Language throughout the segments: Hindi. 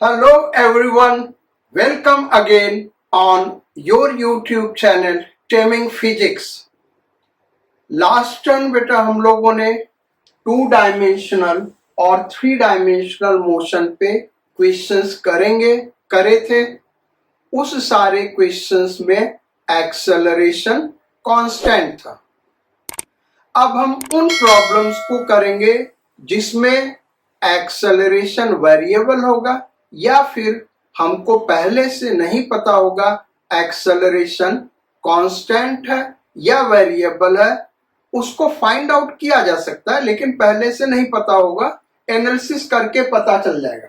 Hello everyone, welcome again on your YouTube channel Taming Physics। Last turn बेटा हम लोगों ने 2 डायमेंशनल और 3 डायमेंशनल मोशन पे क्वेश्चंस करे थे। उस सारे क्वेश्चंस में एक्सेलरेशन कांस्टेंट था। अब हम उन प्रॉब्लम्स को करेंगे जिसमें एक्सेलरेशन वेरिएबल होगा या फिर हमको पहले से नहीं पता होगा एक्सेलरेशन कांस्टेंट है या वेरिएबल है। उसको फाइंड आउट किया जा सकता है, लेकिन पहले से नहीं पता होगा, एनालिसिस करके पता चल जाएगा।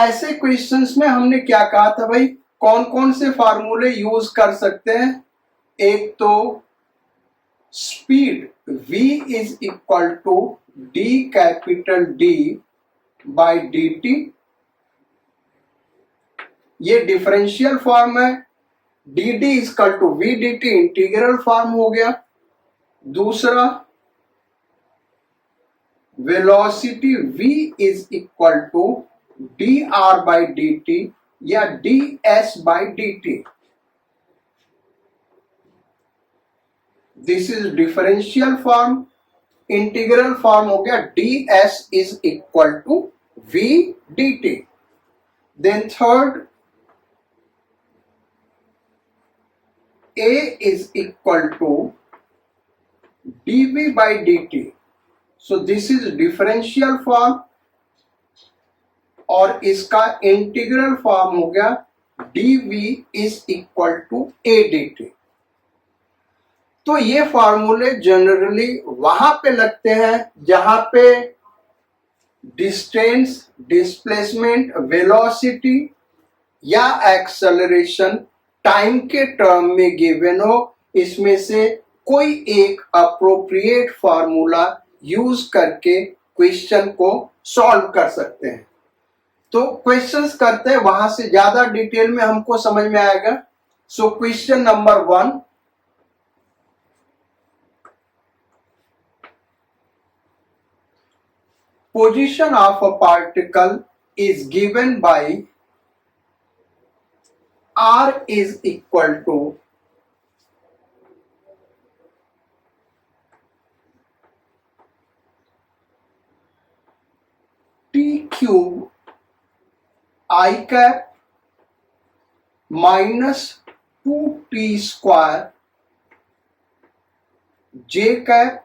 ऐसे क्वेश्चंस में हमने क्या कहा था भाई, कौन कौन से फार्मूले यूज कर सकते हैं। एक तो speed v is equal to D capital D by D T, ये डिफरेंशियल फॉर्म है। D D is equal to we D T integral form हो गया। दूसरा velocity v is equal to D R by D T या D S by D T, this is differential form. Integral form हो गया D S is equal to we D T. Then third A is equal to dv by dt, so this is differential form और इसका इंटीग्रल फॉर्म हो गया dv is equal to a dt। तो ये फॉर्मूले जनरली वहां पे लगते हैं जहां पे डिस्टेंस, डिस्प्लेसमेंट, वेलोसिटी या एक्सेलरेशन टाइम के टर्म में गिवन हो। इसमें से कोई एक अप्रोप्रिएट फॉर्मूला यूज करके क्वेश्चन को सॉल्व कर सकते हैं। तो क्वेश्चंस करते हैं, वहां से ज्यादा डिटेल में हमको समझ में आएगा। Question number 1, position of a particle is given by R is equal to T cube I cap minus 2T square J cap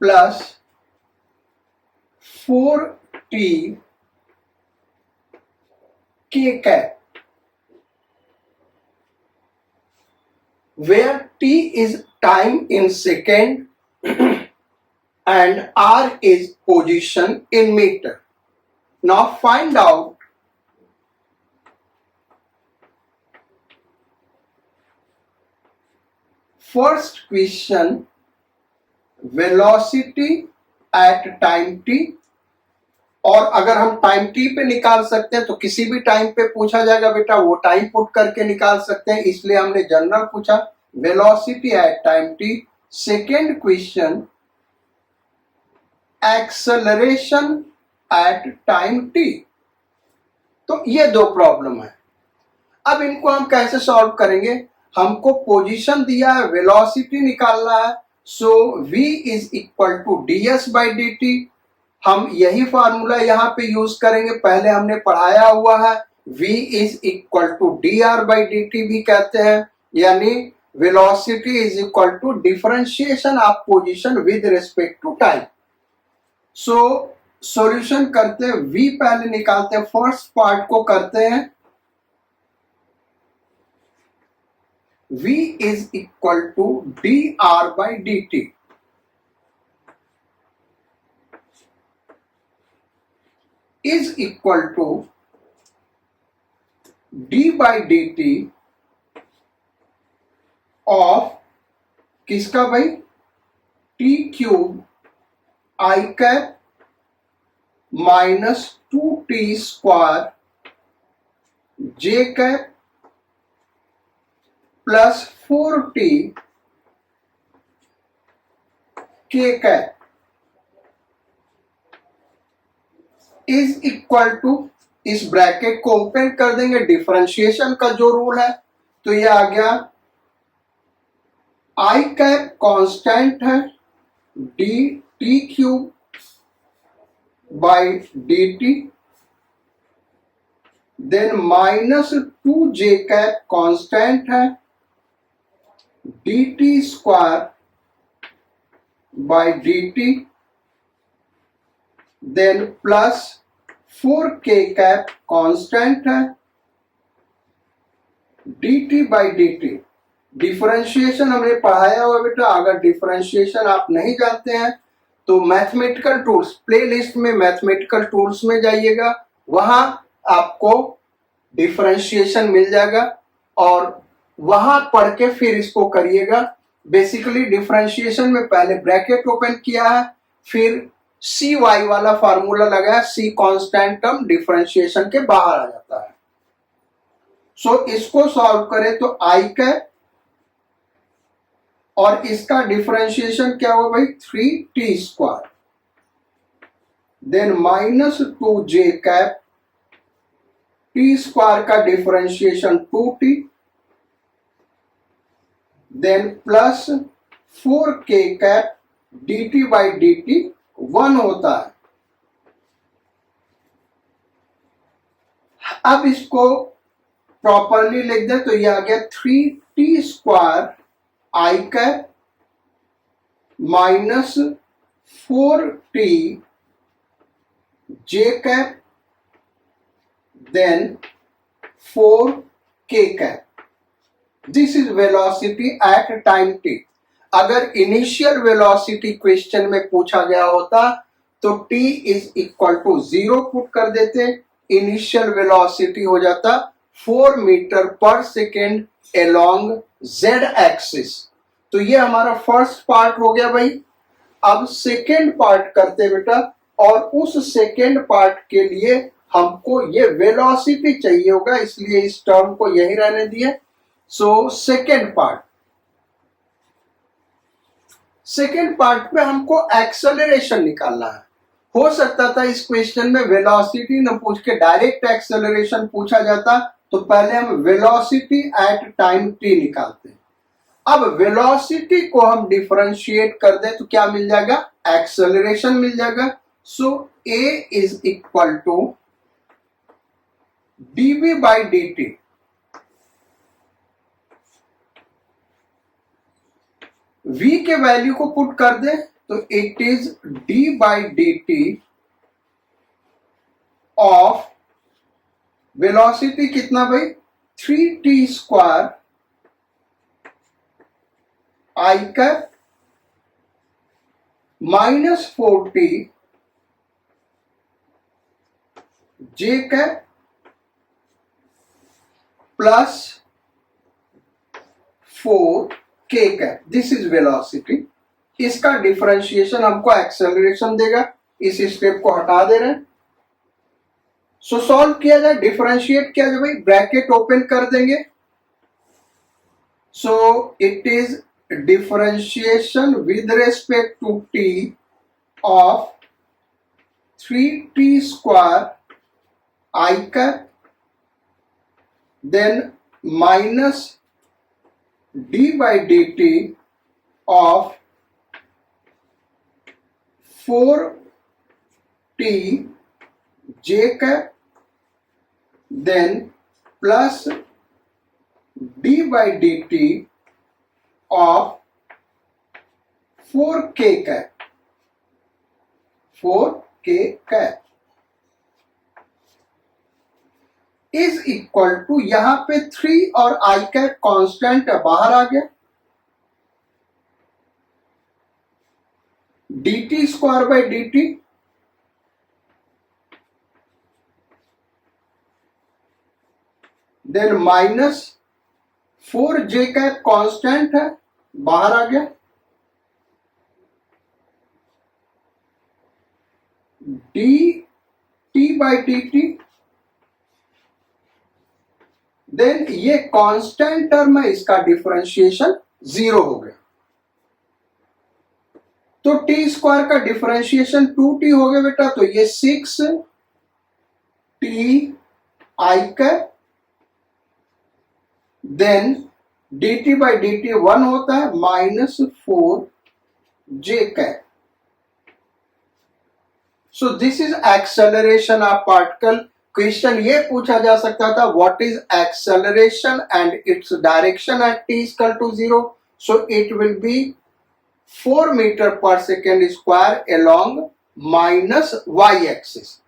plus 4T K cap, where T is time in second and R is position in meter. Now find out first question, velocity at time t। और अगर हम टाइम टी पे निकाल सकते हैं तो किसी भी टाइम पे पूछा जाएगा बेटा, वो टाइम पुट करके निकाल सकते हैं, इसलिए हमने जनरल पूछा velocity at time T. Second question, acceleration at time T. तो ये दो प्रॉब्लम है। अब इनको हम कैसे सॉल्व करेंगे, हमको पोजीशन दिया है, वेलोसिटी निकालना है। v is equal to D S by D T. हम यही फार्मूला यहाँ पे यूज करेंगे, पहले हमने पढ़ाया हुआ है। v is equal to D R by D T भी कहते हैं, यानी velocity is equal to differentiation of position with respect to time. Solution करते हैं, v पहले निकालते हैं, फर्स्ट पार्ट को करते हैं। v is equal to D R by D T. is equal to d by dt of किसका भाई, t cube I cap minus 2t square j cap plus 4t k cap. Is equal to, इस ब्रैकेट को ओपन कर देंगे, डिफरेंशिएशन का जो रूल है, तो ये आ गया आई कैप कांस्टेंट है D T cube by D T, then minus 2 J cap constant है D T square by D T, then plus 4k cap constant है dt बाई dt। डिफरेंशिएशन हमने पढ़ाया हुआ बेटा, अगर डिफरेंशिएशन आप नहीं जानते हैं तो मैथमेटिकल टूल्स प्लेलिस्ट में मैथमेटिकल टूल्स में जाइएगा, वहां आपको डिफरेंशिएशन मिल जाएगा और वहां पढ़ के फिर इसको करिएगा। बेसिकली डिफरेंशिएशन में पहले ब्रैकेट ओपन किया है, फिर सी वाई वाला फार्मूला लगाया, सी कांस्टेंट टर्म डिफरेंशिएशन के बाहर आ जाता है। सो इसको सॉल्व करें तो आई कैप और इसका डिफरेंशिएशन क्या हुआ भाई 3t square, then minus 2j cap, T square का differentiation 2t, then plus 4k cap dt by dt 1 होता है। अब इसको प्रॉपरली लिख दे तो ये आ गया 3t square I cap minus 4t J cap, then 4k cap. This is velocity at time t। अगर इनिशियल वेलोसिटी क्वेश्चन में पूछा गया होता तो t is equal to 0 put कर देते, इनिशियल वेलोसिटी हो जाता 4 मीटर पर सेकेंड अलोंग z एक्सिस। तो ये हमारा फर्स्ट पार्ट हो गया भाई। अब सेकेंड पार्ट करते बेटा, और उस सेकेंड पार्ट के लिए हमको ये वेलोसिटी चाहिए होगा, इसलिए इस टर्म को यही रहने दिए। सो सेकेंड पार्ट में हमको एक्सेलरेशन निकालना है। हो सकता था इस क्वेश्चन में वेलोसिटी न पूछ के डायरेक्ट एक्सेलरेशन पूछा जाता, तो पहले हम वेलोसिटी एट टाइम t निकालते हैं। अब वेलोसिटी को हम डिफरेंशिएट कर दें तो क्या मिल जाएगा, एक्सेलरेशन मिल जाएगा। So a is equal to dv by dt, v के वैल्यू को पुट कर दे तो it is d by dt of velocity कितना भाई 3t square I cap minus 4t J cap plus 4k cap. This is velocity. इसका डिफरेंशिएशन हमको एक्सेलरेशन देगा, इस स्टेप को हटा दे रहे हैं। सो सॉल्व किया जाए, डिफरेंशिएट किया जाए भाई, ब्रैकेट ओपन कर देंगे। So it is differentiation with respect to t of 3t square I cap, then minus d by dt of 4t J cap, then plus d by dt of 4k cap, 4k cap is equal to, यहां पे 3 और आई कैप कांस्टेंट बाहर आ गया, dt square by dt, then minus 4j cap constant है बाहर आ गया, dt बाई dt, देन ये कांस्टेंट टर्म है, इसका डिफरेंशिएशन 0 हो गया। तो t स्क्वायर का डिफरेंशिएशन 2t हो गया बेटा, तो ये 6 T I cap, then D T by D T 1 होता है -4 जे cap. So this is acceleration of particle. Question ये पूछा जा सकता था what is acceleration and its direction at T equal to 0. So it will be 4 metre पर second square along -y axis.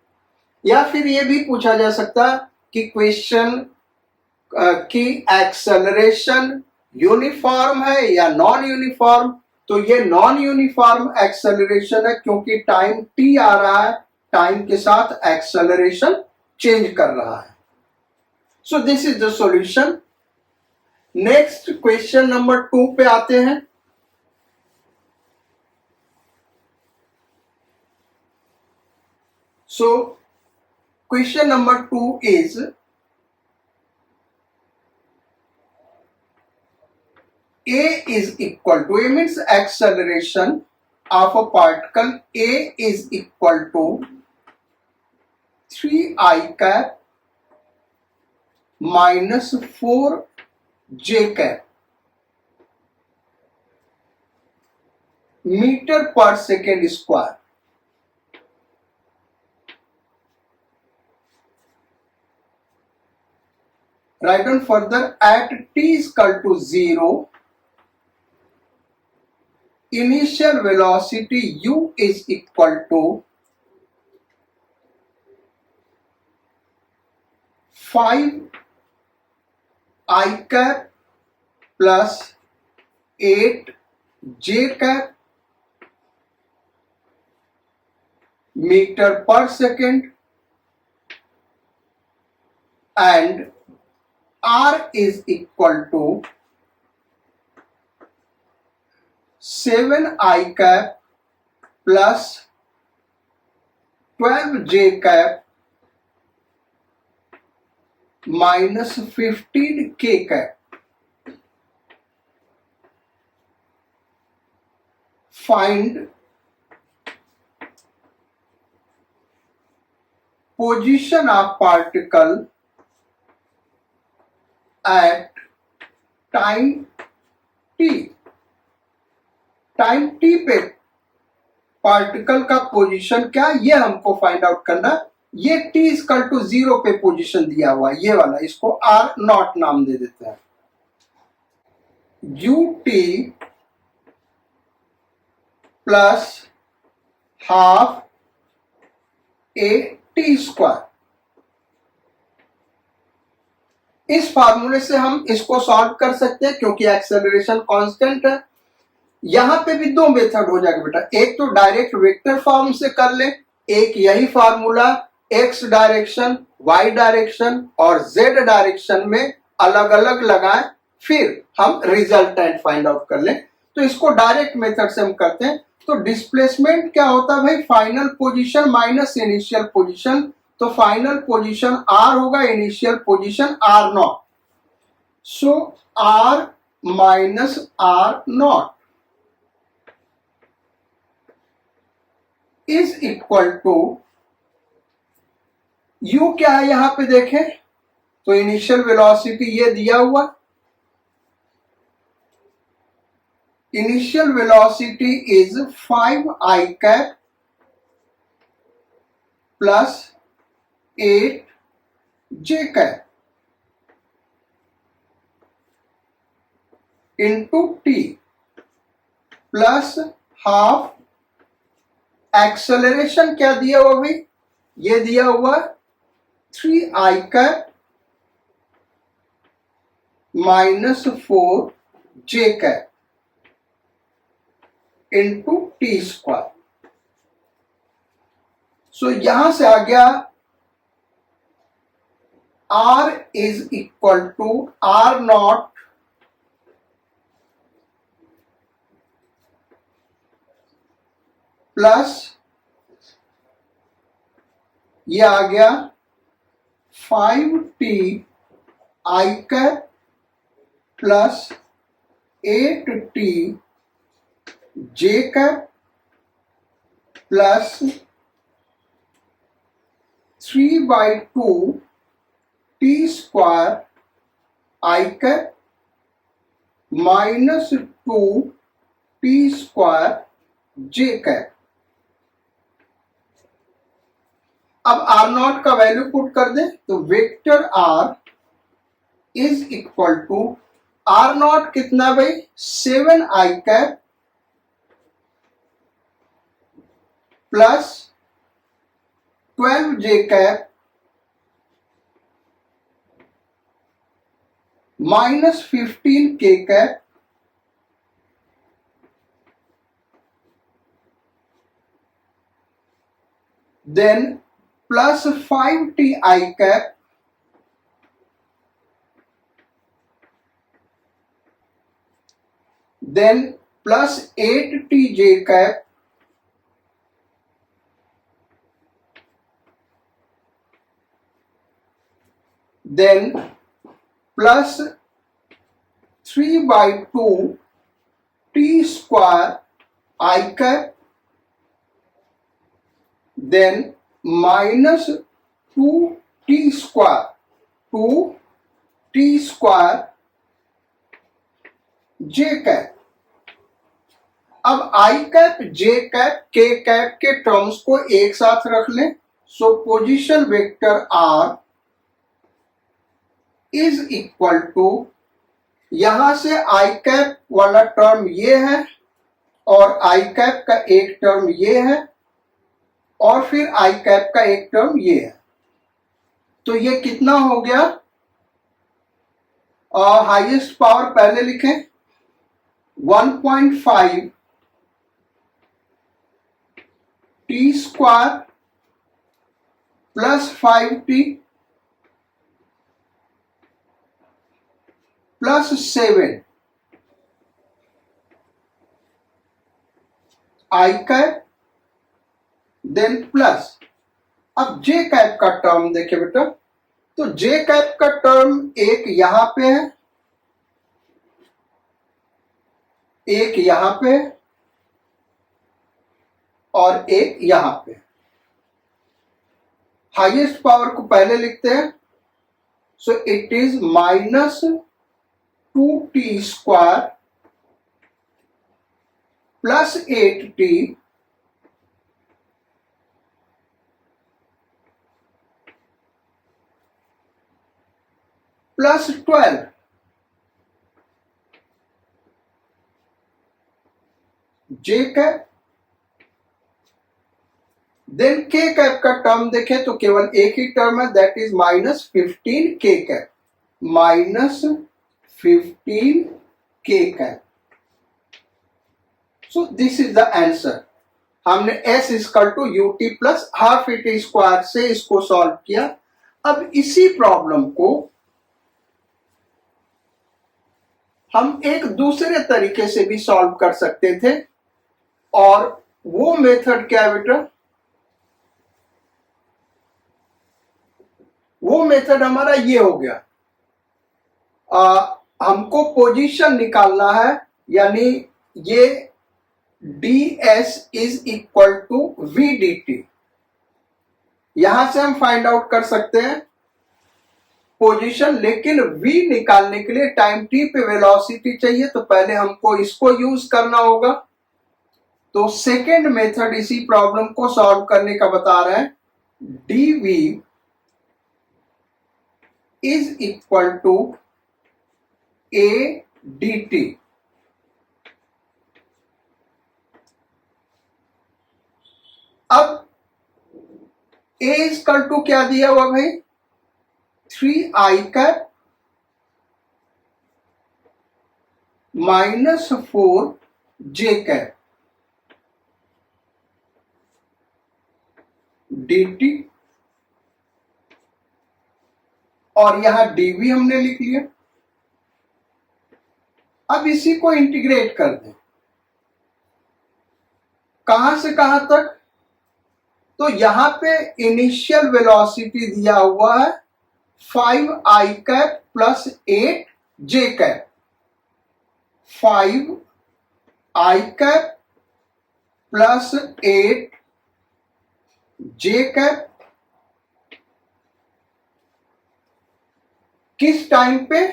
या फिर ये भी पूछा जा सकता कि क्वेश्चन की एक्सेलरेशन यूनिफॉर्म है या नॉन यूनिफॉर्म. तो ये नॉन यूनिफॉर्म एक्सेलरेशन है क्योंकि टाइम टी आ रहा है, टाइम के साथ एक्सेलरेशन चेंज कर रहा है. सो this is the solution. Next question number 2 पे आते हैं. So question number 2 is A is equal to, A means acceleration of a particle. A is equal to 3I cap minus 4J cap meter per second square. Write down further, at t is equal to 0, initial velocity u is equal to 5I cap plus 8J cap meter per second, and R is equal to 7I cap plus 12J cap minus 15K cap. Find position of particle at time t. Time T पे पार्टिकल का पोजीशन क्या, ये हमको फाइंड आउट करना. ये t इक्वल टू 0 पे पोजीशन दिया हुआ है, ये वाला, इसको आर नॉट नाम दे देते हैं. You t plus half a t square. इस फार्मूले से हम इसको सॉल्व कर सकते हैं क्योंकि एक्सेलरेशन कांस्टेंट है. यहां पे भी दो मेथड हो जाएगा बेटा. एक तो डायरेक्ट वेक्टर फॉर्म से कर ले, एक यही formula X direction, Y direction और जेड डायरेक्शन में अलग अलग लगाएं, फिर हम रिजल्टेंट फाइंड आउट कर लें. तो इसको डायरेक्ट मेथड से हम करते हैं. तो डिस्प्लेसमेंट क्या होता है भाई, final position minus initial position. तो फाइनल पोजीशन आर होगा, initial position R naught. So R minus R naught is equal to, U क्या है यहां पे देखें तो इनिशियल वेलोसिटी ये दिया हुआ, initial velocity is 5I cap plus 8J cap into T plus half. Acceleration क्या दिया हुआ भाई, ये दिया हुआ 3I cap minus 4J cap into T square. So यहां से आ गया R is equal to R not plus ये आ गया 5T I cap plus 8T J cap plus 3/2 T square I cap minus 2 T square J cap. अब आर नॉट का वैल्यू पुट कर दे तो vector R is equal to R naught कितना भाई 7 I cap plus 12 J cap minus 15 के cap then plus 5 T I cap then plus 8 T J cap then plus 3/2 T square I cap then minus 2 T square J cap. अब I cap J cap K cap के टर्म्स को एक साथ रख लें। So position vector R is equal to यहां से आई कैप वाला टर्म ये है और आई कैप का एक टर्म ये है और फिर आई कैप का एक टर्म ये है। तो ये कितना हो गया? हाईएस्ट पावर पहले लिखें 1.5 T square plus 5t plus 7 I cap then plus. अब जे कैप का टर्म देखिए बेटा, तो जे कैप का टर्म एक यहां पे है, एक यहां पे और एक यहां पे। हाईएस्ट पावर को पहले लिखते हैं। So it is minus 2 T square plus 8t plus 12 J cap then k cap का टर्म देखें तो केवल एक ही टर्म है, दैट इज माइनस 15 के कैप, माइनस 15 के cap. So this is the answer. हमने s equal to u t plus half a t square से इसको सॉल्व किया। अब इसी प्रॉब्लम को हम एक दूसरे तरीके से भी सॉल्व कर सकते थे और वो मेथड क्या है बेटा? वो मेथड हमारा ये हो गया। हमको पोजीशन निकालना है, यानी ये ds is equal to we D t. यहां से हम फाइंड आउट कर सकते हैं पोजीशन, लेकिन v निकालने के लिए टाइम t पे वेलोसिटी चाहिए, तो पहले हमको इसको यूज करना होगा। तो सेकेंड मेथड इसी प्रॉब्लम को सॉल्व करने का बता रहे हैं। dv is equal to a dt। अब a इक्वल टू क्या दिया हुआ भाई? 3 i cap minus 4 J cap dt, और यहां dv हमने लिख लिया। अब इसी को इंटीग्रेट कर दें। कहां से कहां तक? तो यहां पे इनिशियल वेलोसिटी दिया हुआ है 5 i cap plus 8 j cap. 5 i cap plus 8 j cap किस टाइम पे?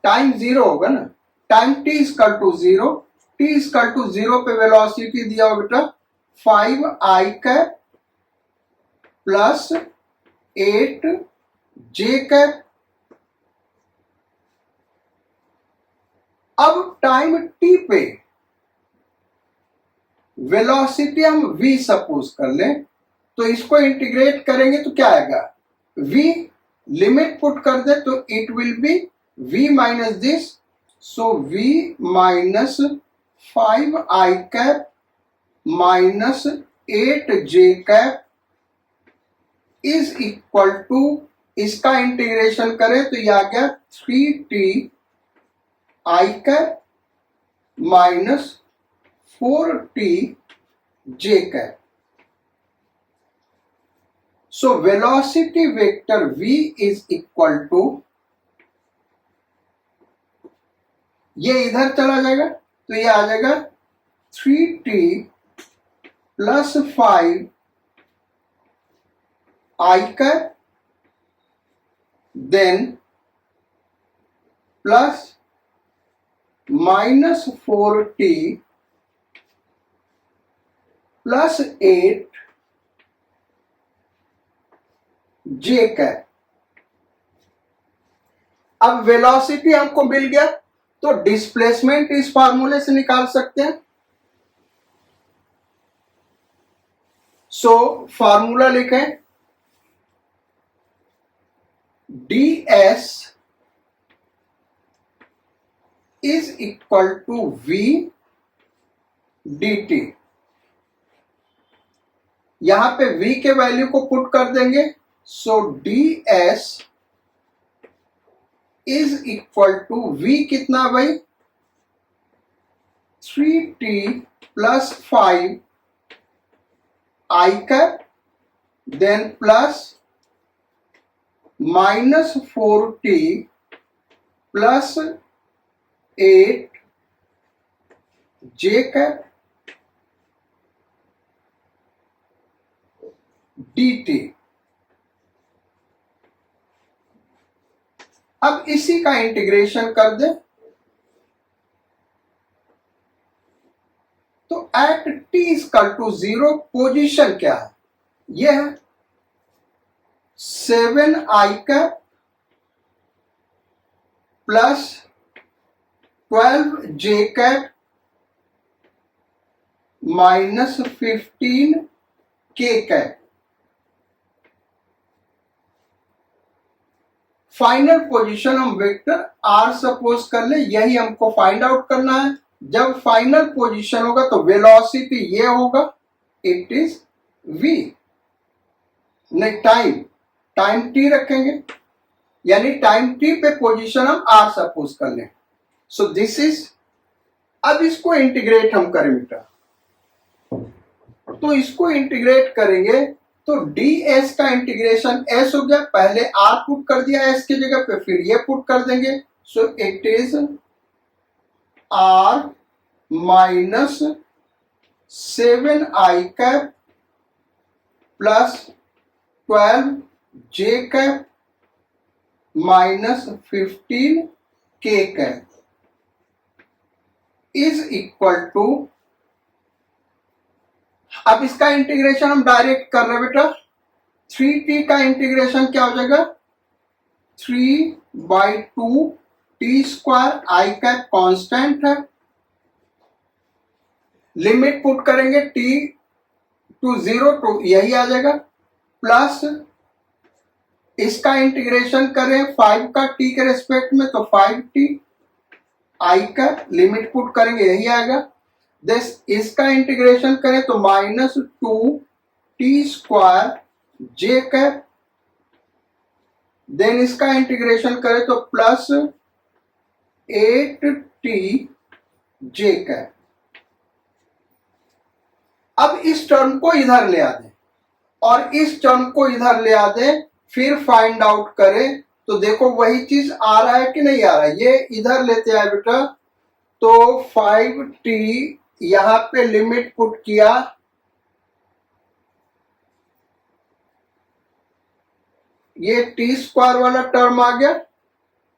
टाइम जीरो होगा ना, time t equal to zero, t equal to zero पे वेलोसिटी दिया हो बेटा 5i cap plus 8j cap. अब टाइम t पे वेलोसिटी हम v सपोज कर लें, तो इसको इंटीग्रेट करेंगे तो क्या आएगा? v लिमिट पुट कर दे तो it will be v minus this, so v minus 5i cap minus 8j cap is equal to, इसका इंटीग्रेशन करें तो यह आ गया 3t i cap minus 4t j cap. So velocity vector v is equal to, ये इधर चला जाएगा तो ये आ जाएगा 3t plus 5 i cap then plus minus 4t plus 8 j cap. अब वेलोसिटी हमको मिल गया तो डिस्प्लेसमेंट इस फार्मूले से निकाल सकते हैं। सो फार्मूला लिखें, ds is equal to v dt। यहां पे v के वैल्यू को पुट कर देंगे, so ds is equal to v कितना भाई? 3t plus 5 i cap then plus minus 4t plus 8 j cap dt। अब इसी का इंटीग्रेशन कर दे तो at t equal to 0 position क्या है? यह है 7i cap plus 12j cap minus 15k cap. Final position हम वेक्टर r सपोज कर ले, यही हमको फाइंड आउट करना है। जब फाइनल पोजीशन होगा तो वेलोसिटी ये होगा, इट इज v, नहीं टाइम t रखेंगे, यानी टाइम t पे पोजीशन हम r सपोज कर लें। सो दिस इज, अब इसको इंटीग्रेट हम करें बेटा, तो इसको इंटीग्रेट करेंगे तो ds का इंटीग्रेशन s हो गया, पहले r पुट कर दिया s की जगह पे, फिर ये पुट कर देंगे, so it is r minus 7i cap plus 12j cap minus 15k cap is equal to, अब इसका इंटीग्रेशन हम डायरेक्ट कर रहे हैं बेटा, 3t का इंटीग्रेशन क्या हो जाएगा? 3/2 t square, i cap constant है, लिमिट पुट करेंगे t टू 0 तो यही आ जाएगा, प्लस इसका इंटीग्रेशन करें 5 का t के रेस्पेक्ट में तो 5t i cap, limit put करेंगे यही आएगा, दिस इसका इंटीग्रेशन करें तो minus 2t square j cap, then इसका इंटीग्रेशन करें तो प्लस 8t j कैप। अब इस टर्म को इधर ले आ दें और इस टर्म को इधर ले आ दें, फिर फाइंड आउट करें तो देखो वही चीज आ रहा है कि नहीं आ रहा है। ये इधर लेते आए बेटा तो 5t यहां पे लिमिट पुट किया, ये टी स्क्वायर वाला टर्म आ गया,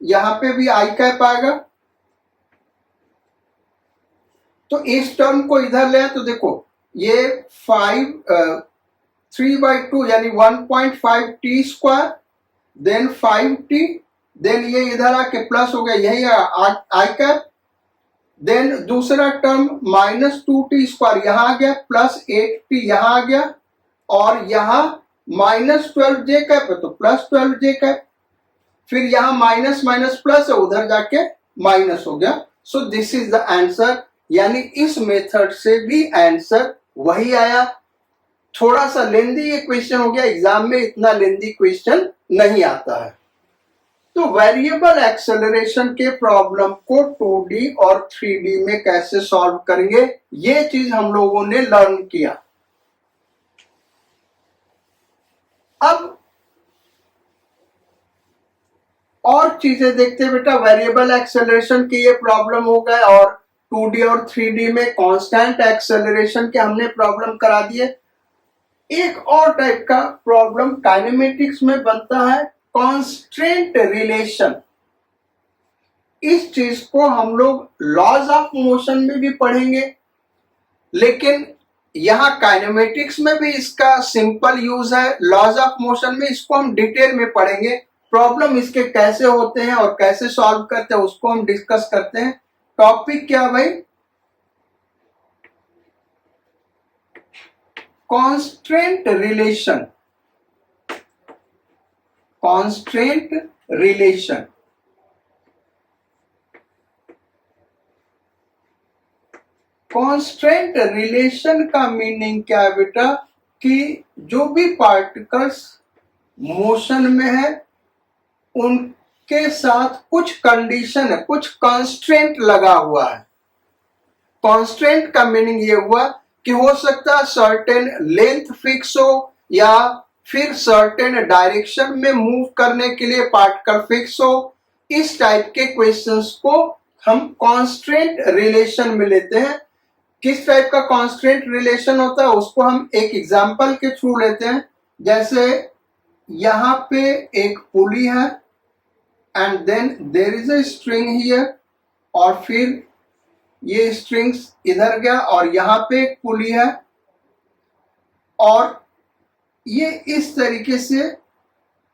यहां पे भी आई कैप आएगा। तो इस टर्म को इधर ले तो देखो ये 3/2 यानी 1.5 T square, then 5t, then ये इधर आके प्लस हो गया, यही आई कैप। देन दूसरा टर्म -2t² यहां आ गया, +8t यहां आ गया, और यहां -12j कैप है तो +12j कैप। फिर यहां माइनस माइनस प्लस है, उधर जाके माइनस हो गया। सो दिस इज द आंसर, यानी इस मेथड से भी आंसर वही आया। थोड़ा सा लेंदी ये क्वेश्चन हो गया, एग्जाम में इतना लेंदी क्वेश्चन नहीं आता है। तो वेरिएबल एक्सेलरेशन के प्रॉब्लम को 2D और 3D में कैसे सॉल्व करेंगे, ये चीज हम लोगों ने लर्न किया। अब और चीजें देखते हैं बेटा। वेरिएबल एक्सेलरेशन की ये प्रॉब्लम हो गए, और 2D और 3D में कांस्टेंट एक्सेलरेशन के हमने प्रॉब्लम करा दिए। एक और टाइप का प्रॉब्लम काइनेमेटिक्स में बनता है, कांस्ट्रेंट रिलेशन। इस चीज को हम लोग लॉज ऑफ मोशन में भी पढ़ेंगे, लेकिन यहां काइनेमेटिक्स में भी इसका सिंपल यूज है। लॉज ऑफ मोशन में इसको हम डिटेल में पढ़ेंगे। प्रॉब्लम इसके कैसे होते हैं और कैसे सॉल्व करते हैं उसको हम डिस्कस करते हैं। टॉपिक क्या भाई? Constraint relation. Constraint relation, constraint relation का मीनिंग क्या है बेटा? कि जो भी पार्टिकल्स मोशन में है उनके साथ कुछ कंडीशन है, कुछ कांस्ट्रेंट लगा हुआ है। कांस्ट्रेंट का मीनिंग ये हुआ कि हो सकता है सर्टेन लेंथ फिक्स हो, या फिर सर्टेन डायरेक्शन में मूव करने के लिए पार्टिकल फिक्स हो। इस टाइप के क्वेश्चंस को हम कांस्ट्रेंट रिलेशन में लेते हैं। किस टाइप का कांस्ट्रेंट रिलेशन होता है उसको हम एक एग्जांपल के थ्रू लेते हैं। जैसे यहां पे एक पुली है, and then there is a string here, और फिर ये स्ट्रिंग्स इधर गया, और यहां पे एक पुली है, और ये इस तरीके से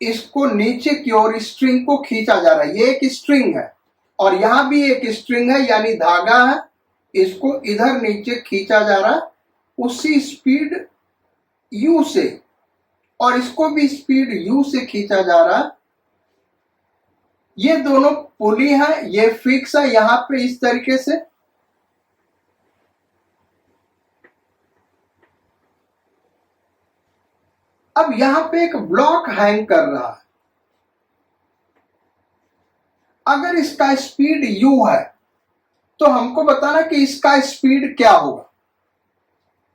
इसको नीचे की ओर स्ट्रिंग को खींचा जा रहा है। ये एक स्ट्रिंग है, और यहां भी एक स्ट्रिंग है यानी धागा है, इसको इधर नीचे खींचा जा रहा है उसी स्पीड u से, और इसको भी स्पीड u से खींचा जा रहा है। ये दोनों पुली है, ये फिक्स है यहां पे इस तरीके से। अब यहां पे एक ब्लॉक हैंग कर रहा है। अगर इसका स्पीड u है तो हमको बताना कि इसका स्पीड क्या होगा।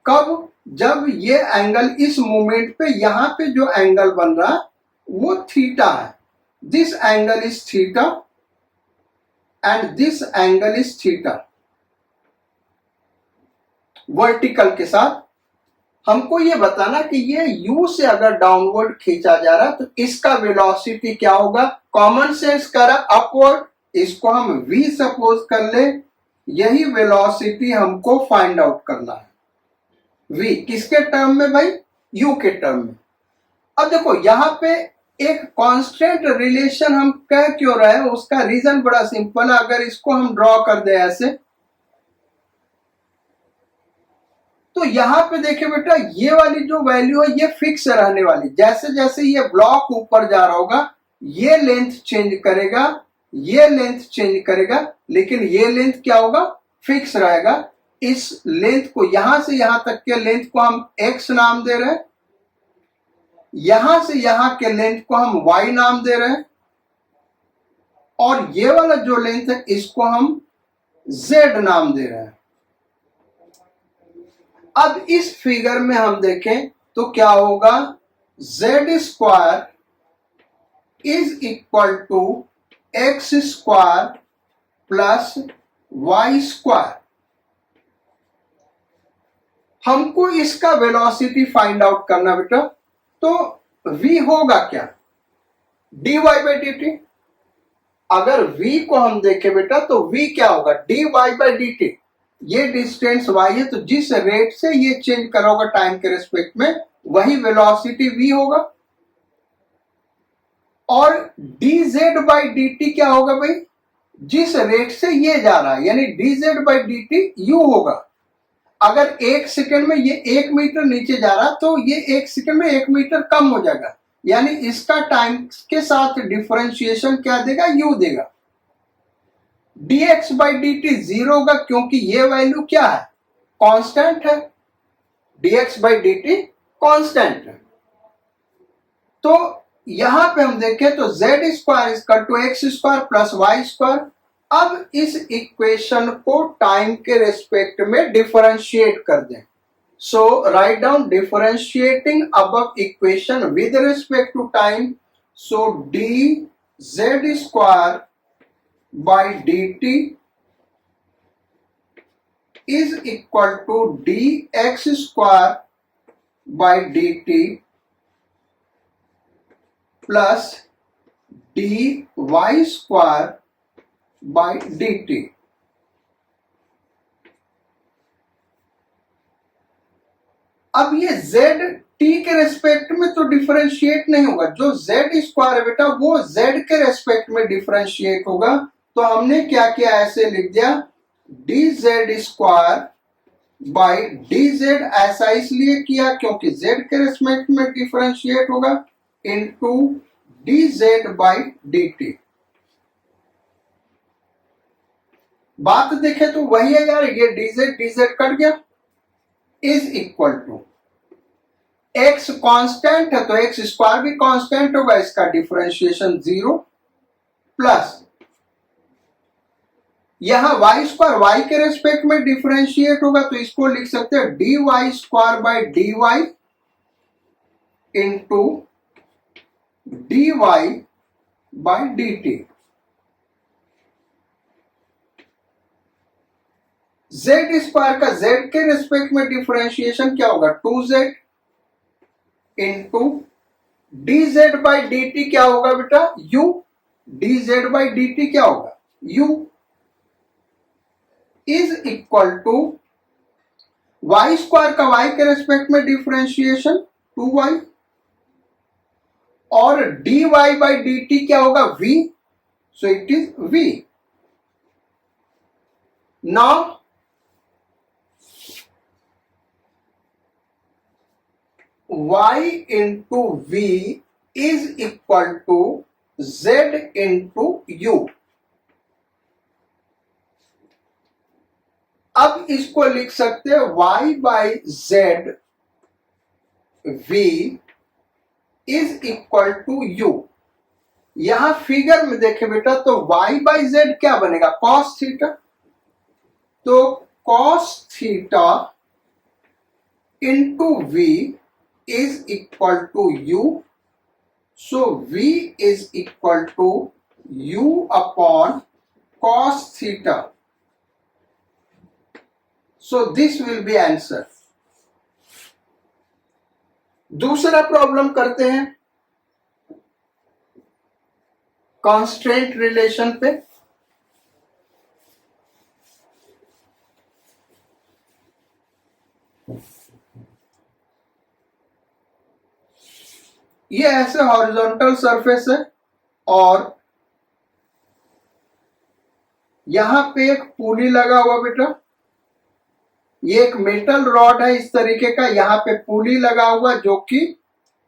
कब? जब ये एंगल इस मोमेंट पे, यहां पे जो एंगल बन रहा है वो थीटा है। This angle is theta and this angle is theta. Vertical के साथ हमको ये बताना कि ये u से अगर डाउनवर्ड खींचा जा रहा है तो इसका वेलोसिटी क्या होगा। कॉमन सेंस करा अपवर्ड, इसको हम v सपोज कर ले। यही वेलोसिटी हमको फाइंड आउट करना है। v किसके टर्म में भाई? u के टर्म में। अब देखो यहां पे एक कांस्टेंट रिलेशन हम कह क्यों रहे हैं, उसका रीजन बड़ा सिंपल है। अगर इसको हम ड्रॉ कर दे ऐसे, तो यहां पे देखिए बेटा ये वाली जो वैल्यू है ये फिक्स रहने वाली। जैसे जैसे ये ब्लॉक ऊपर जा रहा होगा ये लेंथ चेंज करेगा, ये लेंथ चेंज करेगा, लेकिन ये लेंथ क्या होगा? फिक्स रहेगा। इस लेंथ को, यहां से यहां तक के लेंथ को हम x नाम दे रहे हैं, यहां से यहां के लेंथ को हम y नाम दे रहे हैं, और ये वाला जो लेंथ है इसको हम z नाम दे रहे हैं। अब इस फिगर में हम देखें तो क्या होगा? z square is equal to x square plus y square. हमको इसका वेलोसिटी फाइंड आउट करना बेटा। तो v होगा क्या? dy by D T. अगर v को हम देखें बेटा तो v क्या होगा, dy बाई डी टी। ये डिस्टेंस y है, तो जिस रेट से ये चेंज करा होगा टाइम के रिस्पेक्ट में, वही वेलोसिटी v होगा। और dz बाई डी टी क्या होगा भाई, जिस रेट से ये जा रहा है, यानी dz by D T u होगा। अगर 1 सेकंड में ये 1 मीटर नीचे जा रहा तो ये 1 सेकंड में 1 मीटर कम हो जाएगा, यानी इसका टाइम के साथ डिफरेंशिएशन क्या देगा, u देगा। dx बाई डी टी 0 होगा, क्योंकि ये वैल्यू क्या है, कांस्टेंट है। dx by D t constant है। तो यहां पे हम देखें तो z square equal to x square plus y square. अब इस इक्वेशन को टाइम के रेस्पेक्ट में डिफरेंशिएट कर दें। So write down differentiating above equation with respect to time. So D Z square by D T is equal to D x square by D T plus D Y square by D T. अब ये z t के रेस्पेक्ट में तो डिफरेंशिएट नहीं होगा, जो z स्क्वायर है बेटा वो z के रेस्पेक्ट में डिफरेंशिएट होगा। तो हमने क्या किया, ऐसे लिख दिया dz स्क्वायर बाई dz। ऐसा इसलिए किया क्योंकि z के रेस्पेक्ट में डिफरेंशिएट होगा, इनटू dz बाई dt। बात देखें तो वही है यार, ये dz कट गया, is equal to x constant है तो x स्क्वायर भी कांस्टेंट होगा, इसका डिफरेंशिएशन 0 प्लस यहां y स्क्वायर y के रेस्पेक्ट में डिफरेंशिएट होगा, तो इसको लिख सकते हैं dy square by dy into dy by dt। z square का z के रेस्पेक्ट में डिफरेंशिएशन क्या होगा, 2z into dz by dt क्या होगा बेटा, u। dz बाई dt क्या होगा, u is equal to y square का y के रेस्पेक्ट में डिफरेंशिएशन 2y और dy बाई dt क्या होगा, v। So it is v। Now y into v is equal to z into u। अब इसको लिख सकते हैं y by z v is equal to u। यहां फिगर में देखें बेटा तो y बाई जेड क्या बनेगा, कॉस थीटा। तो cos theta into v is equal to u. So v is equal to u upon cos theta. So this will be answer. दूसरा प्रॉब्लम करते हैं कांस्टेंट रिलेशन पे। ये ऐसे हॉरिजॉन्टल सरफेस है और यहां पे एक पुली लगा हुआ बेटा, ये एक मेटल रॉड है इस तरीके का, यहां पे पुली लगा हुआ, जो कि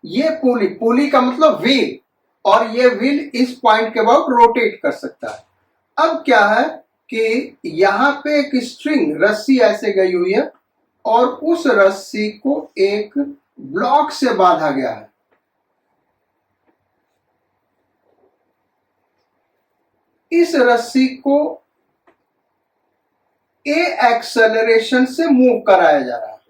ये पुली का मतलब व्हील, और ये व्हील इस पॉइंट के अबाउट रोटेट कर सकता है। अब क्या है कि यहां पे एक स्ट्रिंग रस्सी ऐसे गई हुई है और उस रस्सी को एक ब्लॉक से बांधा गया है। इस रस्सी को ए एक्सेलरेशन से मूव कराया जा रहा है,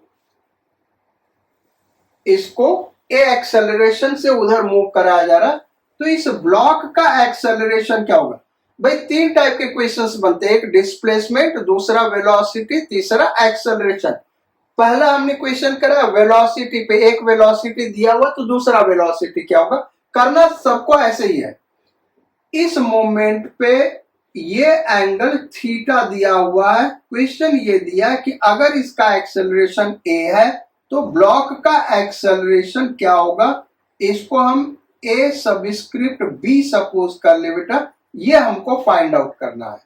इसको ए एक्सेलरेशन से उधर मूव कराया जा रहा है। तो इस ब्लॉक का एक्सेलरेशन क्या होगा भाई, 3 टाइप के क्वेश्चंस बनते हैं, एक डिस्प्लेसमेंट, दूसरा वेलोसिटी, तीसरा एक्सेलरेशन। पहला हमने क्वेश्चन करा वेलोसिटी पे, एक वेलोसिटी दिया हुआ तो दूसरा वेलोसिटी क्या होगा, करना सबको ऐसे ही है। इस मोमेंट पे ये एंगल थीटा दिया हुआ है। क्वेश्चन ये दिया है कि अगर इसका एक्सेलरेशन ए है तो ब्लॉक का एक्सेलरेशन क्या होगा। इसको हम ए सबस्क्रिप्ट बी सपोज कर ले बेटा, ये हमको फाइंड आउट करना है।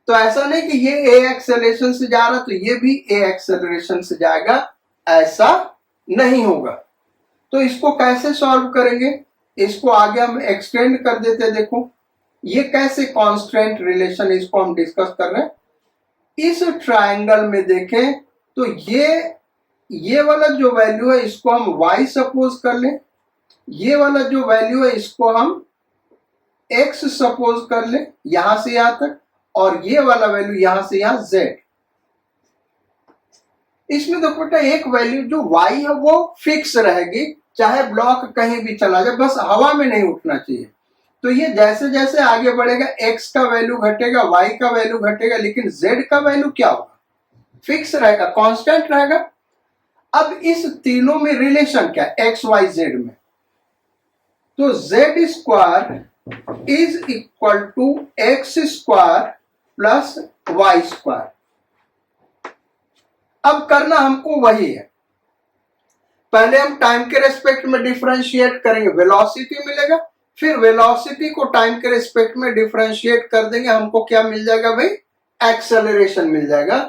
तो ऐसा नहीं कि ये ए एक्सेलरेशन से जा रहा तो ये भी ए एक्सेलरेशन से जाएगा, ऐसा नहीं होगा। तो इसको कैसे सॉल्व करेंगे, इसको आगे हम एक्सटेंड कर देते हैं। देखो ये कैसे कांस्टेंट रिलेशन, इसको हम डिस्कस कर रहे हैं। इस ट्रायंगल में देखें तो ये वाला जो वैल्यू है इसको हम y सपोज कर लें, ये वाला जो वैल्यू है इसको हम x सपोज कर लें यहां से यहां तक, और ये वाला वैल्यू यहां से यहां z। इसमें देखो बेटा एक वैल्यू जो y है वो फिक्स रहेगी, चाहे ब्लॉक कहीं भी चला जाए, बस हवा में नहीं उठना चाहिए। तो ये जैसे जैसे आगे बढ़ेगा x का वैल्यू घटेगा, y का वैल्यू घटेगा, लेकिन z का वैल्यू क्या होगा, फिक्स रहेगा, कांस्टेंट रहेगा। अब इस तीनों में रिलेशन क्या है x y z में, तो z square is equal to x square plus y square. अब करना हमको वही है, पहले हम टाइम के रेस्पेक्ट में डिफरेंशिएट करेंगे, वेलोसिटी मिलेगा, फिर वेलोसिटी को टाइम के रेस्पेक्ट में डिफरेंशिएट कर देंगे, हमको क्या मिल जाएगा भाई, एक्सेलरेशन मिल जाएगा।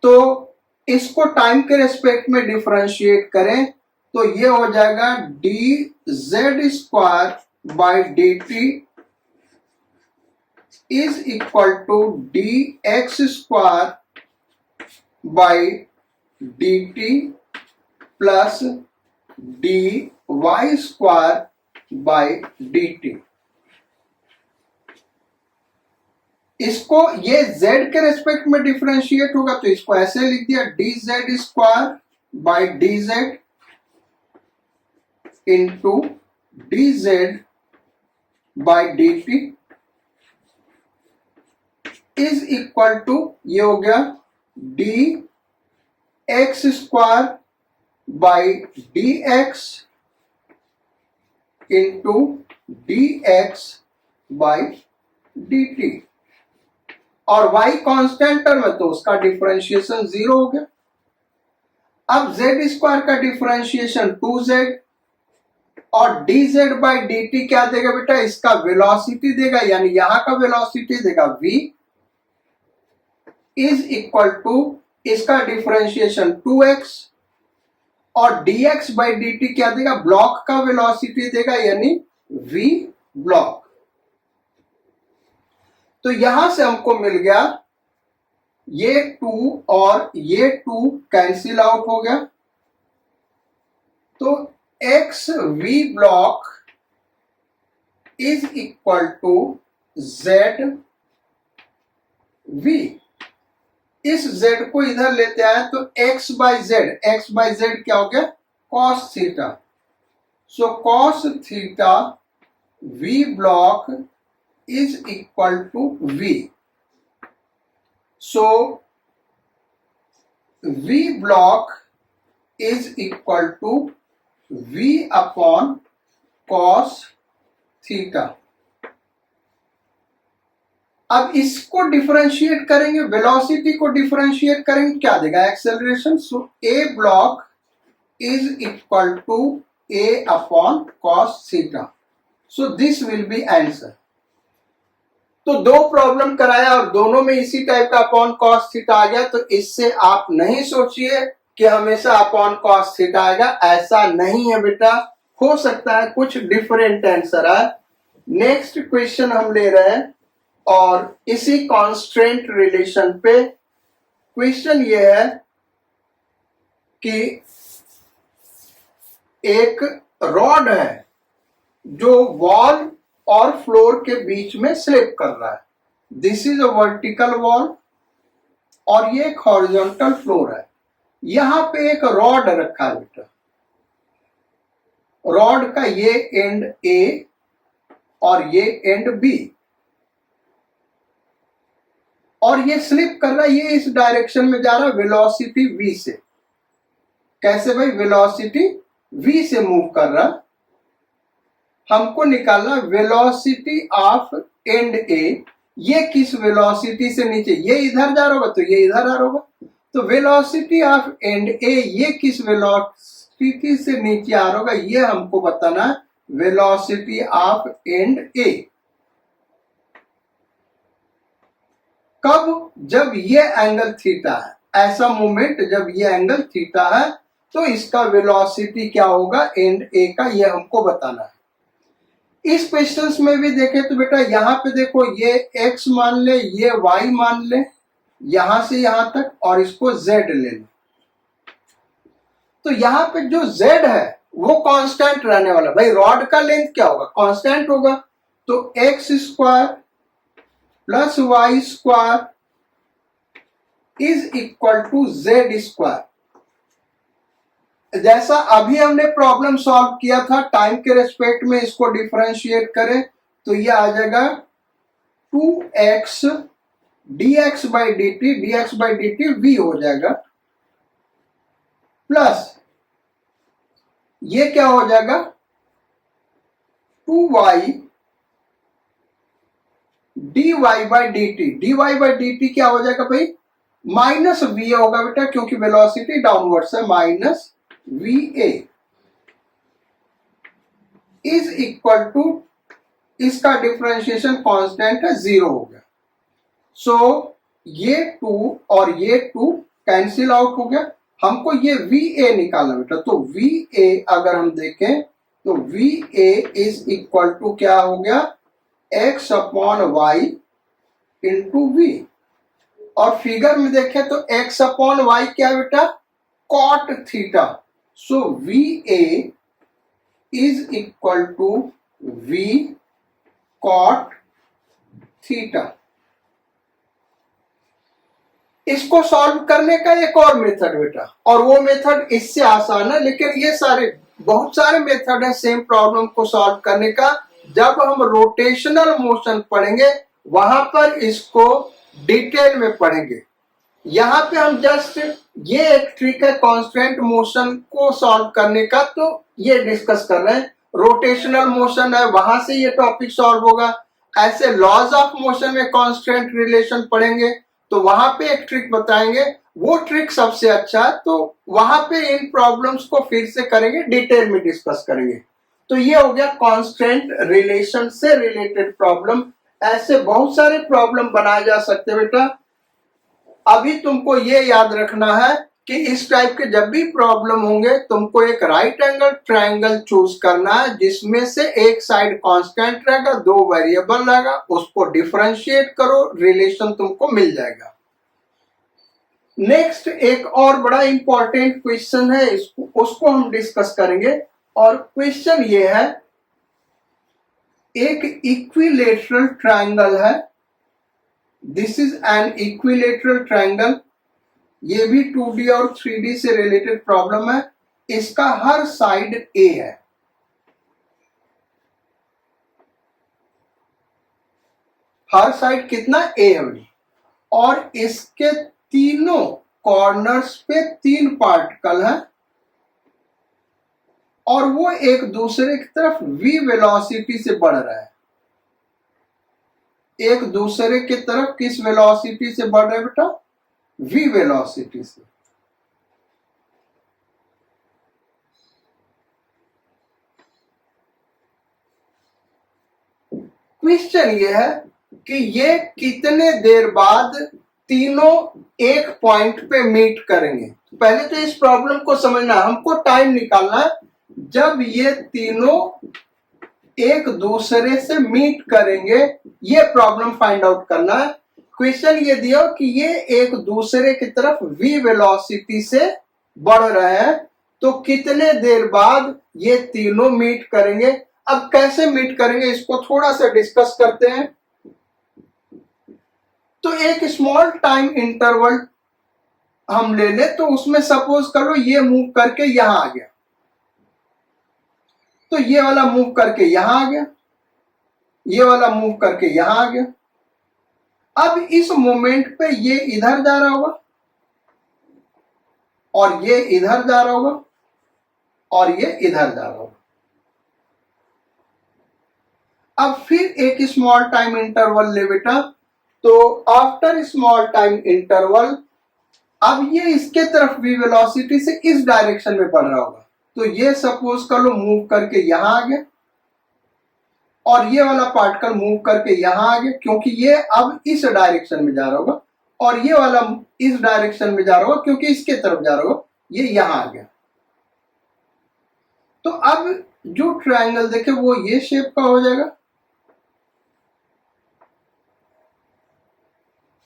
तो इसको टाइम के रेस्पेक्ट में डिफरेंशिएट करें तो ये हो जाएगा d Z square by D T is equal to D x square by D T plus D Y square by D t. इसको ये z के रेस्पेक्ट में डिफरेंशिएट होगा तो इसको ऐसे लिख दिया d Z square by d z into d z by D T is equal to ये हो गया d x square by d x into d x by D t, और y कांस्टेंट टर्म है तो उसका डिफरेंशिएशन 0 हो गया। अब z स्क्वायर का डिफरेंशिएशन 2z और dz बाई dt क्या देगा बेटा, इसका वेलोसिटी देगा, यानी यहां का वेलोसिटी देगा v इज इक्वल टू इसका डिफरेंशिएशन 2x और dx बाई dt क्या देगा, ब्लॉक का वेलोसिटी देगा, यानी v ब्लॉक। तो यहां से हमको मिल गया ये 2 और ये 2 कैंसिल आउट हो गया, तो x v block is equal to z v. इस z को इधर लेते आए तो x बाई जेड क्या हो गया, cos theta. So cos theta v block is equal to v। So v block is equal to v upon cos theta. अब इसको डिफरेंशिएट करेंगे, वेलोसिटी को डिफरेंशिएट करेंगे, क्या देगा, acceleration. So a block is equal to a upon cos theta. So this will be answer. तो दो प्रॉब्लम कराया और दोनों में इसी टाइप का अपॉन कॉस थीटा आ गया, तो इससे आप नहीं सोचिए कि हमेशा अपॉन कॉस थीटा आएगा, ऐसा नहीं है बेटा, हो सकता है कुछ डिफरेंट आंसर आए। नेक्स्ट क्वेश्चन हम ले रहे हैं और इसी कांस्टेंट रिलेशन पे क्वेश्चन ये है कि एक रॉड है जो वॉल और फ्लोर के बीच में स्लिप कर रहा है। This is a vertical wall और ये एक हॉरिजॉन्टल फ्लोर है। यहां पे एक रॉड रखा है बेटा, रॉड का ये एंड ए और ये एंड बी, और ये स्लिप कर रहा है, ये इस डायरेक्शन में जा रहा है वेलोसिटी v से। कैसे भाई, वेलोसिटी v से मूव कर रहा, हमको निकालना वेलोसिटी ऑफ एंड ए। ये किस वेलोसिटी से नीचे, ये इधर जा रहा होगा तो ये इधर आ रहा होगा, तो वेलोसिटी ऑफ एंड ए ये किस वेलोसिटी से नीचे आ रहा होगा, ये हमको बताना है वेलोसिटी ऑफ एंड ए। कब, जब ये एंगल थीटा है, ऐसा मोमेंट जब ये एंगल थीटा है तो इसका वेलोसिटी क्या होगा एंड ए का, ये हमको बताना है। इस क्वेश्चंस में भी देखें तो बेटा यहाँ पे देखो, ये x मान ले, ये y मान ले, यहां से यहां तक, और इसको z ले लो। तो यहाँ पे जो z है वो कांस्टेंट रहने वाला। भाई रॉड का लेंथ क्या होगा, कांस्टेंट होगा, तो x square plus y square is equal to z square. जैसा अभी हमने प्रॉब्लम सॉल्व किया था, टाइम के रेस्पेक्ट में इसको डिफरेंशिएट करें तो ये आ जाएगा 2x dx by dt v हो जाएगा, प्लस ये क्या हो जाएगा 2y dy बाई dt क्या हो जाएगा भाई, माइनस v होगा बेटा, क्योंकि वेलोसिटी डाउनवर्ड्स है, minus va is equal to, इसका डिफरेंशिएशन कांस्टेंट है 0 हो गया। सो ये 2 और ये 2 कैंसिल आउट हो गया। हमको ये va निकालना बेटा, तो va अगर हम देखें तो va इज इक्वल टू क्या हो गया, x upon y into v। और फिगर में देखें तो x अपॉन वाई क्या है बेटा, cot theta. So va is equal to v cot theta. इसको सॉल्व करने का एक और मेथड बेटा, और वो मेथड इससे आसान है, लेकिन ये सारे बहुत सारे मेथड है सेम प्रॉब्लम को सॉल्व करने का। जब हम रोटेशनल मोशन पढ़ेंगे वहां पर इसको डिटेल में पढ़ेंगे। यहाँ पे हम जस्ट ये एक ट्रिक है कांस्टेंट मोशन को सॉल्व करने का, तो ये डिस्कस कर रहे हैं। रोटेशनल मोशन है, वहां से ये टॉपिक सॉल्व होगा। ऐसे लॉज ऑफ मोशन में कांस्टेंट रिलेशन पढ़ेंगे तो वहां पे एक ट्रिक बताएंगे, वो ट्रिक सबसे अच्छा है, तो वहां पे इन प्रॉब्लम्स को फिर से करेंगे, डिटेल में डिस्कस करेंगे। तो ये हो गया कांस्टेंट रिलेशन से रिलेटेड प्रॉब्लम। ऐसे बहुत सारे प्रॉब्लम बनाए जा सकते हैं बेटा। अभी तुमको ये याद रखना है कि इस टाइप के जब भी प्रॉब्लम होंगे तुमको एक राइट एंगल ट्रायंगल चूज करना है, जिसमें से एक साइड कांस्टेंट रहेगा, दो वेरिएबल रहेगा, उसको डिफरेंशिएट करो, रिलेशन तुमको मिल जाएगा। नेक्स्ट एक और बड़ा इंपॉर्टेंट क्वेश्चन है, उसको हम डिस्कस करेंगे। और क्वेश्चन ये है, एक इक्विलेटरल ट्रायंगल है, this is an equilateral triangle. ये भी 2D और 3D से रिलेटेड प्रॉब्लम है। इसका हर साइड A है, हर साइड कितना A है, और इसके तीनों कॉर्नर्स पे 3 पार्टिकल है, और वो एक दूसरे की तरफ v वेलोसिटी से बढ़ रहा है। एक दूसरे की तरफ किस वेलोसिटी से बढ़ रहा है बेटा, v वेलोसिटी से। क्वेश्चन ये है कि ये कितने देर बाद तीनों एक पॉइंट पे मीट करेंगे। पहले तो इस प्रॉब्लम को समझना, हमको टाइम निकालना है जब ये तीनों एक दूसरे से मीट करेंगे, ये प्रॉब्लम फाइंड आउट करना है। क्वेश्चन ये दिया कि ये एक दूसरे की तरफ v वेलोसिटी से बढ़ रहे हैं, तो कितने देर बाद ये तीनों मीट करेंगे। अब कैसे मीट करेंगे इसको थोड़ा सा डिस्कस करते हैं। तो एक स्मॉल टाइम इंटरवल हम ले ले, तो उसमें सपोज करो ये मूव करके यहां आ गया, तो ये वाला मूव करके यहां आ गया, ये वाला मूव करके यहां आ गया। अब इस मोमेंट पे ये इधर जा रहा होगा, और ये इधर जा रहा होगा, और ये इधर जा रहा होगा। अब फिर एक स्मॉल टाइम इंटरवल ले बेटा, तो आफ्टर स्मॉल टाइम इंटरवल अब ये इसके तरफ v वेलोसिटी से इस डायरेक्शन में बढ़ रहा होगा, तो ये सपोज कर लो मूव करके यहां आ गया और ये वाला पार्टिकल मूव करके यहां आ गया, क्योंकि ये अब इस डायरेक्शन में जा रहा होगा और ये वाला इस डायरेक्शन में जा रहा होगा क्योंकि इसके तरफ जा रहा होगा, ये यहां आ गया। तो अब जो ट्रायंगल देखे वो ये शेप का हो जाएगा।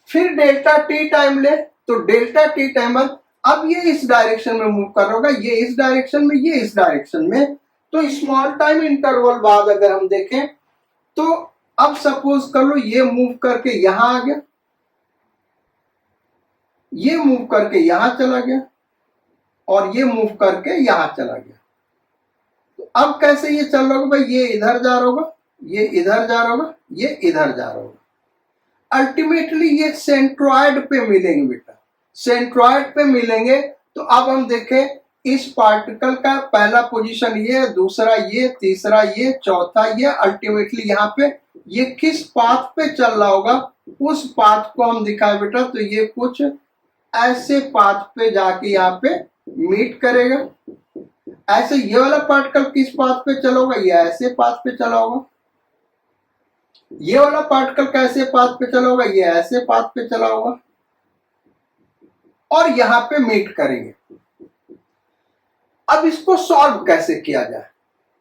फिर डेल्टा टी टाइम ले, तो डेल्टा टी टाइम अब ये इस डायरेक्शन में मूव कर रहा होगा, ये इस डायरेक्शन में, ये इस डायरेक्शन में। तो स्मॉल टाइम इंटरवल बाद अगर हम देखें तो अब सपोज कर लो ये मूव करके यहां आ गया, ये मूव करके यहां चला गया और ये मूव करके यहां चला गया। तो अब कैसे ये चल रहा होगा भाई, ये इधर जा रहा होगा, ये इधर जा रहा होगा, ये इधर जा रहा होगा। अल्टीमेटली ये सेंट्रॉयड पे मिलेंगे बेटा, सेंट्रॉयड पे मिलेंगे। तो अब हम देखें इस पार्टिकल का पहला पोजीशन ये, दूसरा ये, तीसरा ये, चौथा ये, अल्टीमेटली यहाँ पे ये किस पाथ पे चल रहा होगा उस पाथ को हम दिखाए बेटा। तो ये कुछ ऐसे पाथ पे जाके यहाँ पे मीट करेगा। ऐसे ये वाला पार्टिकल किस पाथ पे चला होगा, ये ऐसे पाथ पे चला होगा। ये वाला पार्टिकल कैसे पाथ पे चला होगा, ये ऐसे पाथ पे चला होगा और यहां पे मीट करेंगे। अब इसको सॉल्व कैसे किया जाए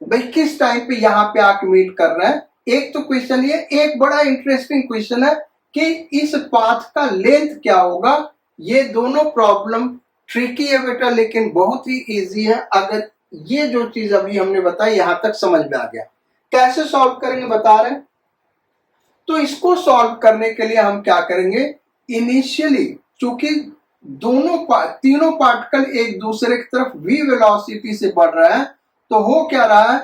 भाई, किस टाइम पे यहां पे आके मीट कर रहा है। एक तो क्वेश्चन ये, एक बड़ा इंटरेस्टिंग क्वेश्चन है कि इस पाथ का लेंथ क्या होगा। ये दोनों प्रॉब्लम ट्रिकी है बेटा, लेकिन बहुत ही इजी है अगर ये जो चीज अभी हमने बताई यहां तक समझ में आ गया। कैसे सॉल्व करेंगे बता रहे हैं। तो इसको सॉल्व करने के लिए हम क्या करेंगे, इनिशियली चूंकि तीनों पार्टिकल एक दूसरे की तरफ v वेलोसिटी से बढ़ रहा है, तो हो क्या रहा है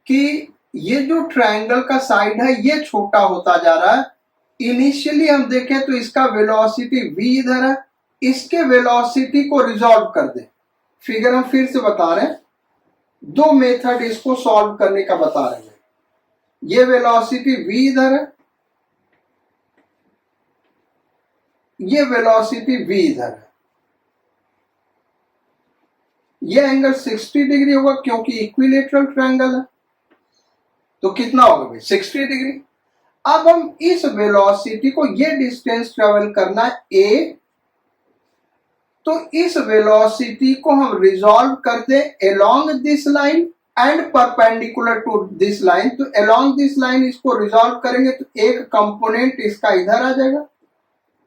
कि ये जो ट्रायंगल का साइड है ये छोटा होता जा रहा है। इनिशियली हम देखें तो इसका वेलोसिटी v इधर है, इसके वेलोसिटी को रिजॉल्व कर दे। फिगर हम फिर से बता रहे हैं, दो मेथड इसको सॉल्व करने का बता रहे हैं। ये वेलोसिटी v इधर है, ये वेलोसिटी v इधर है। ये एंगल 60 डिग्री होगा क्योंकि इक्विलेटरल ट्रायंगल है। तो कितना होगा भाई, 60 डिग्री। अब हम इस वेलोसिटी को, ये डिस्टेंस ट्रेवल करना है a, तो इस वेलोसिटी को हम रिजॉल्व कर दें along this line and perpendicular to this line. तो अलोंग दिस लाइन इसको रिजॉल्व करेंगे तो एक कंपोनेंट इसका इधर आ जाएगा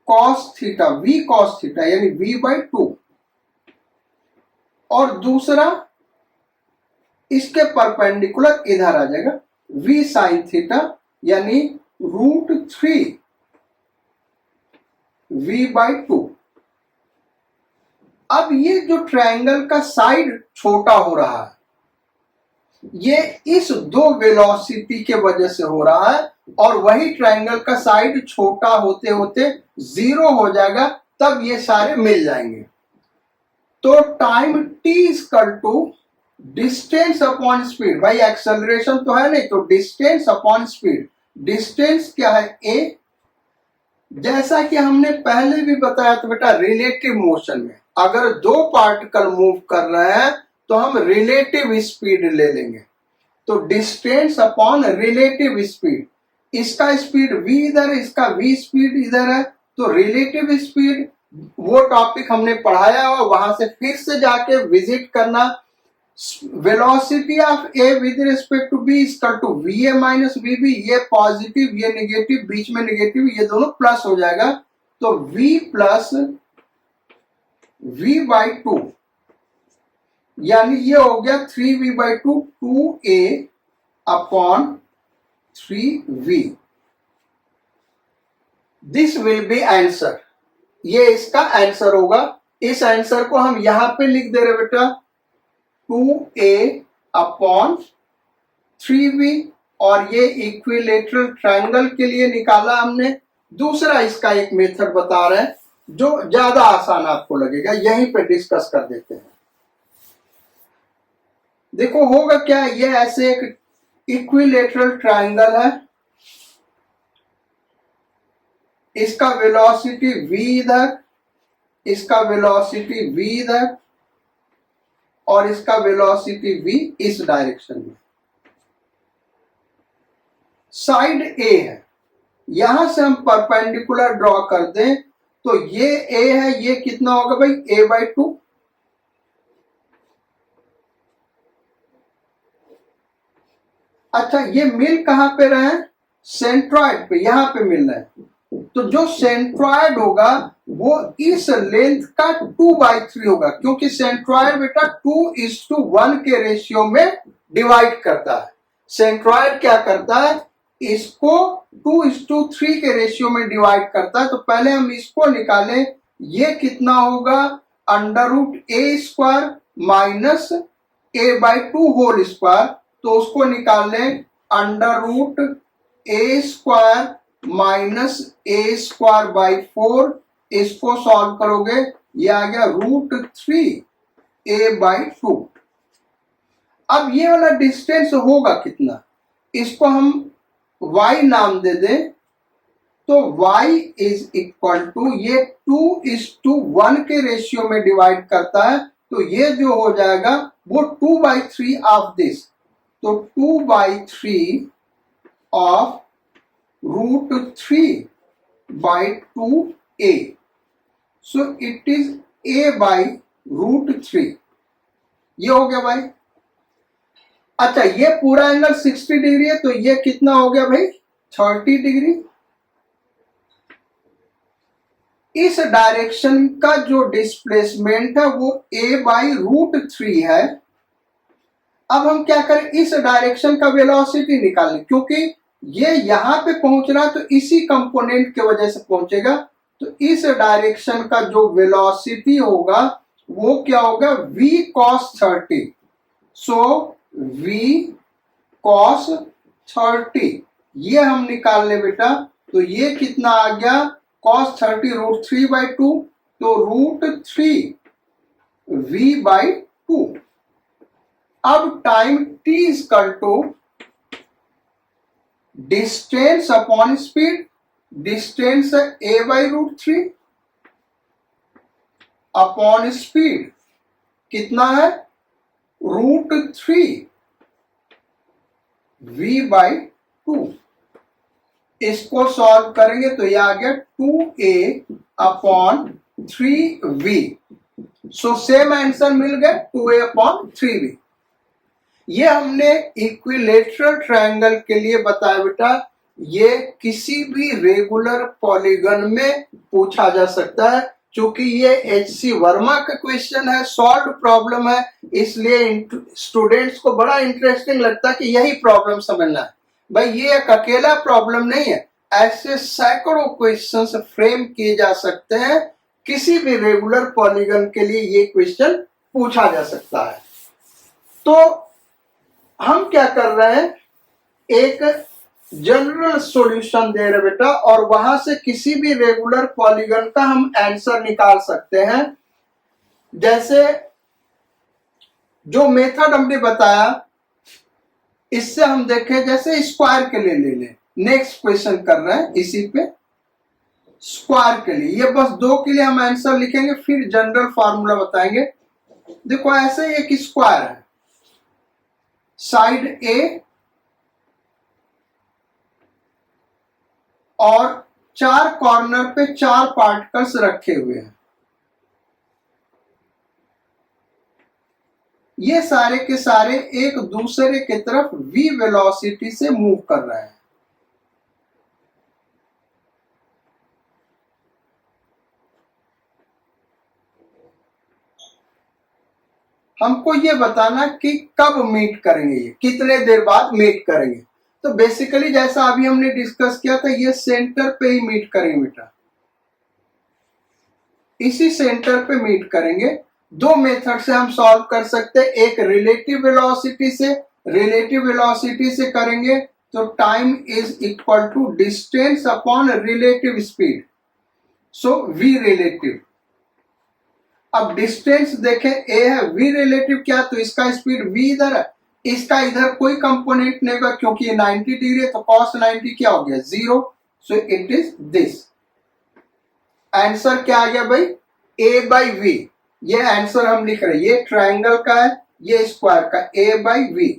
cos theta, v cos theta यानी v/2, और दूसरा इसके परपेंडिकुलर इधर आ जाएगा v sin थीटा यानी √3 v/2। अब ये जो ट्रायंगल का साइड छोटा हो रहा है ये इस दो वेलोसिटी के वजह से हो रहा है, और वही ट्रायंगल का साइड छोटा होते होते 0 हो जाएगा, तब ये सारे मिल जाएंगे। तो time t equal to distance upon speed, भाई एक्सेलरेशन तो है नहीं, तो डिस्टेंस अपॉन स्पीड। डिस्टेंस क्या है a, जैसा कि हमने पहले भी बताया था बेटा, रिलेटिव मोशन में अगर दो पार्टिकल मूव कर रहे हैं तो हम रिलेटिव स्पीड ले लेंगे। तो डिस्टेंस अपॉन रिलेटिव स्पीड, इसका स्पीड v इधर है, इसका v स्पीड इधर है, तो रिलेटिव स्पीड वो टॉपिक हमने पढ़ाया और वहां से फिर से जाके विजिट करना। Velocity of a with respect to b equal to va minus vb, ये पॉजिटिव ये नेगेटिव, बीच में नेगेटिव, ये दोनों प्लस हो जाएगा। तो v प्लस v/2 यानी ये हो गया 3v/2, 2a upon 3v। This will be answer, ये इसका आंसर होगा। इस आंसर को हम यहां पे लिख दे रहे बेटा 2a अपॉन 3v, और ये इक्विलेटरल ट्रायंगल के लिए निकाला हमने। दूसरा इसका एक मेथड बता रहे हैं जो ज्यादा आसान आपको लगेगा, यहीं पे डिस्कस कर देते हैं। देखो होगा क्या, ये ऐसे एक इक्विलेटरल ट्रायंगल है इसका वेलोसिटी v इधर, इसका वेलोसिटी v इधर और इसका वेलोसिटी v इस डायरेक्शन में। साइड A है, यहां से हम परपेंडिकुलर ड्रॉ कर दें तो ये A है, ये कितना होगा भाई a/2। अच्छा, ये मिल कहां पे रहे हैं? सेंट्रॉइड पे, यहां पे मिल रहा है। तो जो सेंट्रॉइड होगा वो इस लेंथ का 2/3 होगा, क्योंकि सेंट्रॉइड बेटा 2:1 के रेशियो में डिवाइड करता है। सेंट्रॉइड क्या करता है? इसको 2:3 के रेशियो में डिवाइड करता है। तो पहले हम इसको निकालें, ये कितना होगा? √a² minus a/2 whole square. तो उसको निकाल लें, √a² माइनस a²/4। इसको सॉल्व करोगे, ये आ गया √3a/2। अब ये वाला डिस्टेंस होगा कितना? इसको हम y नाम दे दें, तो y इज इक्वल टू, ये 2:1 के रेशियो में डिवाइड करता है, तो ये जो हो जाएगा वो 2/3 ऑफ दिस। तो 2/3 of √3/2a, so it is a/√3। ये हो गया भाई। अच्छा, ये पूरा एंगल 60 डिग्री है, तो ये कितना हो गया भाई? 30 डिग्री। इस डायरेक्शन का जो डिस्प्लेसमेंट है वो a/√3 है। अब हम क्या करें? इस डायरेक्शन का वेलोसिटी निकालें, क्योंकि ये यहां पे पहुंच रहा है तो इसी कंपोनेंट की वजह से पहुंचेगा। तो इस डायरेक्शन का जो वेलोसिटी होगा वो क्या होगा? v cos 30। सो v cos 30 ये हम निकाल ले बेटा। तो ये कितना आ गया? cos 30 √3/2, तो √3 v/2। अब time t equal to distance upon speed. Distance है a/√3 अपॉन स्पीड कितना है? √3 v/2। इसको सॉल्व करेंगे तो यह आ गया 2a/3v। सो सेम आंसर मिल गया, 2a/3v। ये हमने इक्विलेटरल ट्रायंगल के लिए बताया बेटा। ये किसी भी रेगुलर पॉलीगन में पूछा जा सकता है। चूंकि ये H.C. वर्मा का क्वेश्चन है, सॉल्व प्रॉब्लम है, इसलिए स्टूडेंट्स को बड़ा इंटरेस्टिंग लगता है कि यही प्रॉब्लम समझना है। भाई ये एक अकेला प्रॉब्लम नहीं है, ऐसे सैकड़ों क्वेश्चंस फ्रेम किए जा सकते हैं। किसी भी रेगुलर पॉलीगन के लिए ये क्वेश्चन पूछा जा सकता है। तो हम क्या कर रहे हैं? एक जनरल सॉल्यूशन दे रहे बेटा, और वहां से किसी भी रेगुलर पॉलीगन का हम आंसर निकाल सकते हैं। जैसे जो मेथड हमने बताया, इससे हम देखें, जैसे स्क्वायर के लिए ले लें। नेक्स्ट क्वेश्चन कर रहे हैं इसी पे, स्क्वायर के लिए। ये बस 2 के लिए हम आंसर लिखेंगे, फिर जनरल फार्मूला बताएंगे। देखो, ऐसे एक स्क्वायर है, साइड ए और 4 कॉर्नर पे 4 पार्टिकल्स रखे हुए हैं। ये सारे के सारे एक दूसरे की तरफ v वेलोसिटी से मूव कर रहे हैं। हमको ये बताना कि कब मीट करेंगे, ये कितने देर बाद मीट करेंगे। तो बेसिकली जैसा अभी हमने डिस्कस किया था, ये सेंटर पे ही मीट करेंगे बेटा, इसी सेंटर पे मीट करेंगे। 2 मेथड से हम सॉल्व कर सकते हैं। एक रिलेटिव वेलोसिटी से करेंगे, तो time is equal to distance upon relative speed, so v relative. अब डिस्टेंस देखें, a है, v रिलेटिव क्या? तो इसका स्पीड v इधर है, इसका इधर कोई कंपोनेंट नहीं होगा, क्योंकि ये 90 डिग्री है, तो cos 90 क्या हो गया? 0। So it is this. Answer क्या आ गया भाई, ए बाई वी। ये आंसर हम लिख रहे हैं, ये ट्रायंगल का है, ये स्क्वायर का, ए बाई वी।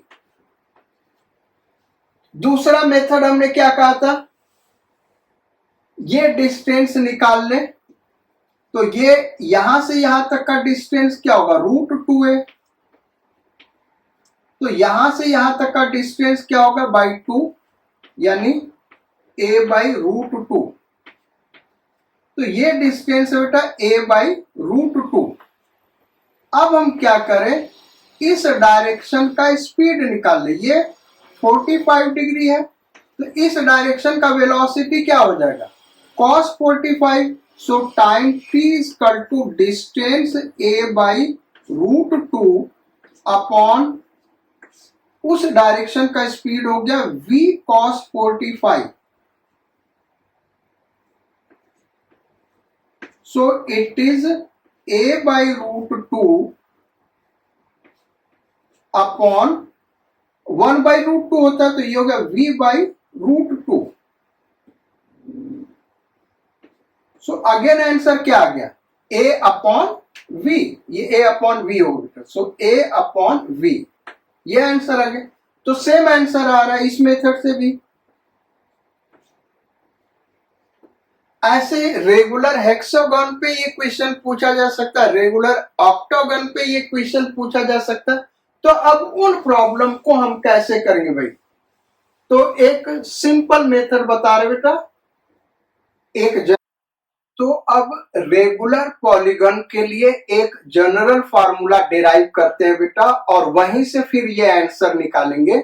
दूसरा मेथड हमने क्या कहा था, ये डिस्टेंस निकाल ले, तो ये यहां से यहां तक का डिस्टेंस क्या होगा, √2 है। तो यहां से यहां तक का डिस्टेंस क्या होगा, बाई 2, यानी a बाई √2। तो ये डिस्टेंस है बेटा a बाई √2। अब हम क्या करें, इस डायरेक्शन का स्पीड निकाल ले, ये 45 डिग्री है, तो इस डायरेक्शन का वेलोसिटी क्या हो जाएगा, cos 45। सो time t equal to distance a by √2 upon उस डायरेक्शन का स्पीड हो गया v cos 45। So it is a by √2 upon 1 by √2 होता है, तो ये हो गया v by √2। So again answer क्या आ गया, a अपॉन v, ये a अपॉन v हो गया। सो a अपॉन v, ये आंसर आ गया। तो सेम आंसर आ रहा है इस मेथड से भी। ऐसे रेगुलर हेक्सागन पे ये क्वेश्चन पूछा जा सकता है, रेगुलर ऑक्टागन पे ये क्वेश्चन पूछा जा सकता है। तो अब उन प्रॉब्लम को हम कैसे करेंगे भाई, तो एक सिंपल मेथड बता रहे बेटा, तो अब रेगुलर पॉलीगन के लिए एक जनरल फार्मूला डिराइव करते हैं बेटा, और वहीं से फिर ये आंसर निकालेंगे।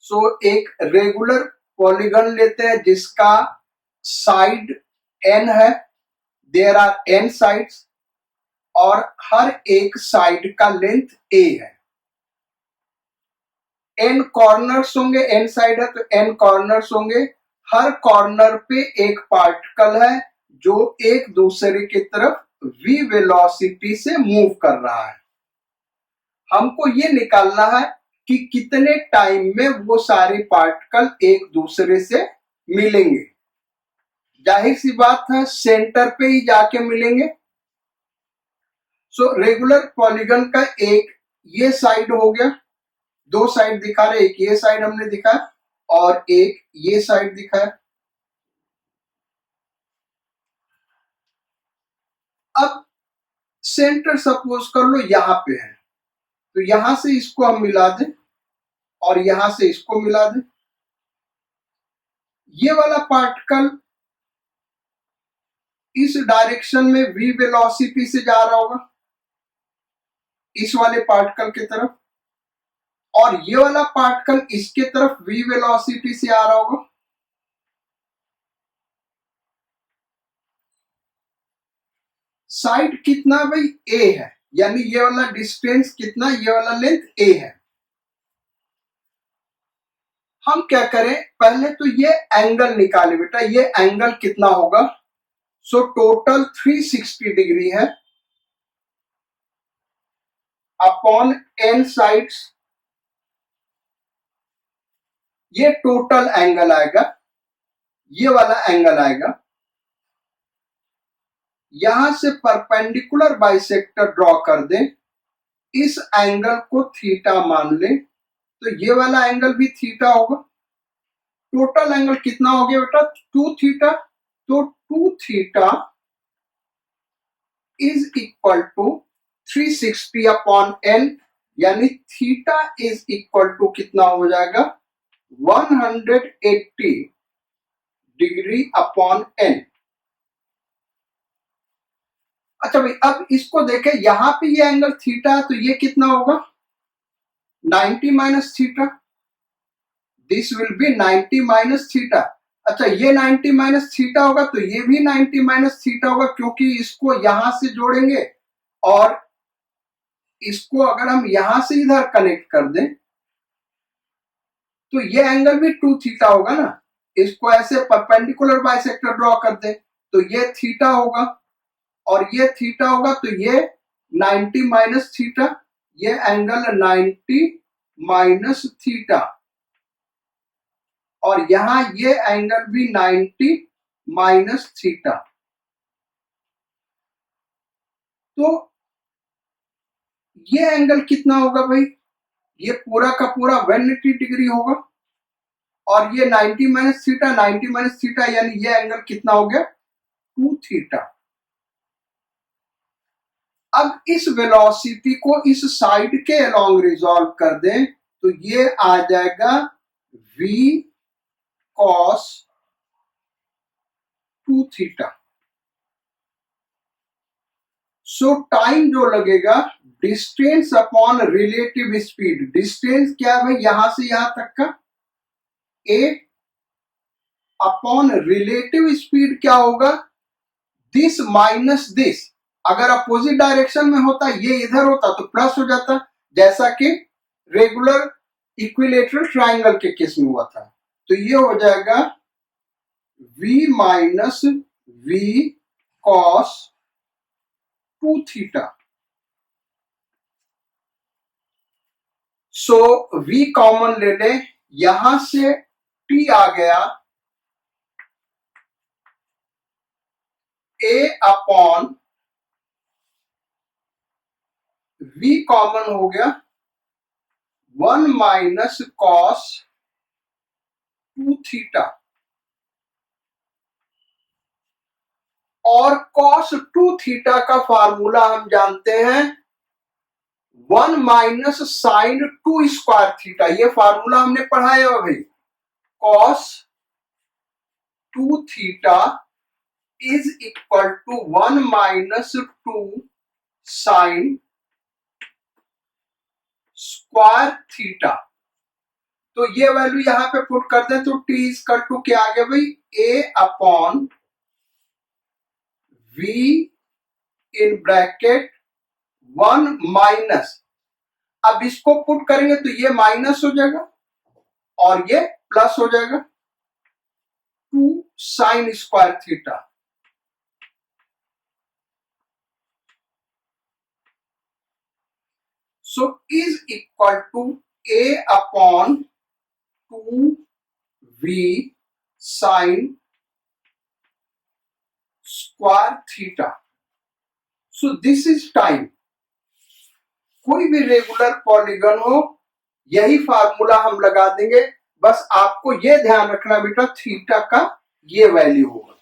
सो एक रेगुलर पॉलीगन लेते हैं जिसका साइड n है, देयर आर n साइड्स, और हर एक साइड का लेंथ a है। n कॉर्नर्स होंगे, n साइड है तो n कॉर्नर्स होंगे, हर कॉर्नर पे एक पार्टिकल है जो एक दूसरे की तरफ v वेलोसिटी से मूव कर रहा है। हमको ये निकालना है कि कितने टाइम में वो सारे पार्टिकल एक दूसरे से मिलेंगे। जाहिर सी बात है सेंटर पे ही जाके मिलेंगे। सो रेगुलर पॉलीगन का एक ये साइड हो गया, दो साइड दिखा रहे, एक ये साइड हमने दिखाया और एक ये साइड दिखाया। अब सेंटर सपोज कर लो यहां पे है, तो यहां से इसको हम मिला दें और यहां से इसको मिला दें। ये वाला पार्टिकल इस डायरेक्शन में v वेलोसिटी से जा रहा होगा, इस वाले पार्टिकल की तरफ, और ये वाला पार्टिकल इसके तरफ v वेलोसिटी से आ रहा होगा। साइड कितना भाई, a है, यानी ये वाला डिस्टेंस कितना, ये वाला लेंथ a है। हम क्या करें, पहले तो ये एंगल निकाले बेटा, ये एंगल कितना होगा। सो टोटल 360 डिग्री है अपॉन n साइड्स, ये टोटल एंगल आएगा, ये वाला एंगल आएगा। यहां से परपेंडिकुलर बाइसेक्टर ड्रॉ कर दें, इस एंगल को थीटा मान लें, तो ये वाला एंगल भी थीटा होगा। टोटल एंगल कितना हो गया बेटा, 2 थीटा। तो 2 theta is equal to 360 upon n, यानी थीटा इज इक्वल टू कितना हो जाएगा, 180 डिग्री अपॉन n। अच्छा भाई, अब इसको देखें, यहां पे ये एंगल थीटा है, तो ये कितना होगा, 90 minus theta. This will B 90 minus theta. अच्छा, ये 90 माइनस थीटा होगा तो ये भी 90 माइनस थीटा होगा, क्योंकि इसको यहां से जोड़ेंगे और इसको अगर हम यहां से इधर कनेक्ट कर दें तो ये एंगल भी 2 थीटा होगा ना। इसको ऐसे परपेंडिकुलर बाइसेक्टर ड्रॉ कर दें तो ये थीटा होगा और ये थीटा होगा, तो ये 90 माइनस थीटा, ये एंगल 90 माइनस थीटा, और यहां ये एंगल भी 90 माइनस थीटा। तो ये एंगल कितना होगा भाई, ये पूरा का पूरा 180 डिग्री होगा, और ये 90 माइनस थीटा, 90 माइनस थीटा, यानी ये एंगल कितना हो गया, 2 थीटा। अब इस वेलोसिटी को इस साइड के अलोंग रिजॉल्व कर दें तो ये आ जाएगा v cos 2 थीटा। सो टाइम जो लगेगा distance upon relative speed, distance क्या है भाई यहां से यहां तक का, a अपॉन रिलेटिव स्पीड क्या होगा, दिस माइनस दिस। अगर अपोजिट डायरेक्शन में होता, ये इधर होता तो प्लस हो जाता, जैसा कि रेगुलर इक्विलेटरल ट्राइंगल के केस में हुआ था। तो ये हो जाएगा v minus v cos 2 theta. So v common ले ले, यहां से t आ गया a अपॉन v कॉमन हो गया 1 माइनस कॉस 2 थीटा, और कॉस 2 थीटा का फार्मूला हम जानते हैं 1 माइनस साइन 2 स्क्वायर थीटा। ये फार्मूला हमने पढ़ाया है भाई, cos 2 theta is equal to 1 minus 2 sine square theta. तो ये वैल्यू यहां पे पुट कर दें तो t इक्वल टू क्या आ गया भाई, a upon v in bracket 1 minus, अब इसको पुट करेंगे तो ये माइनस हो जाएगा और ये प्लस हो जाएगा 2 sine square theta. So is equal to a upon 2v sine square theta. So this is time. कोई भी रेगुलर पॉलीगन हो यही फार्मूला हम लगा देंगे, बस आपको ये ध्यान रखना बेटा थीटा का ये वैल्यू होगा।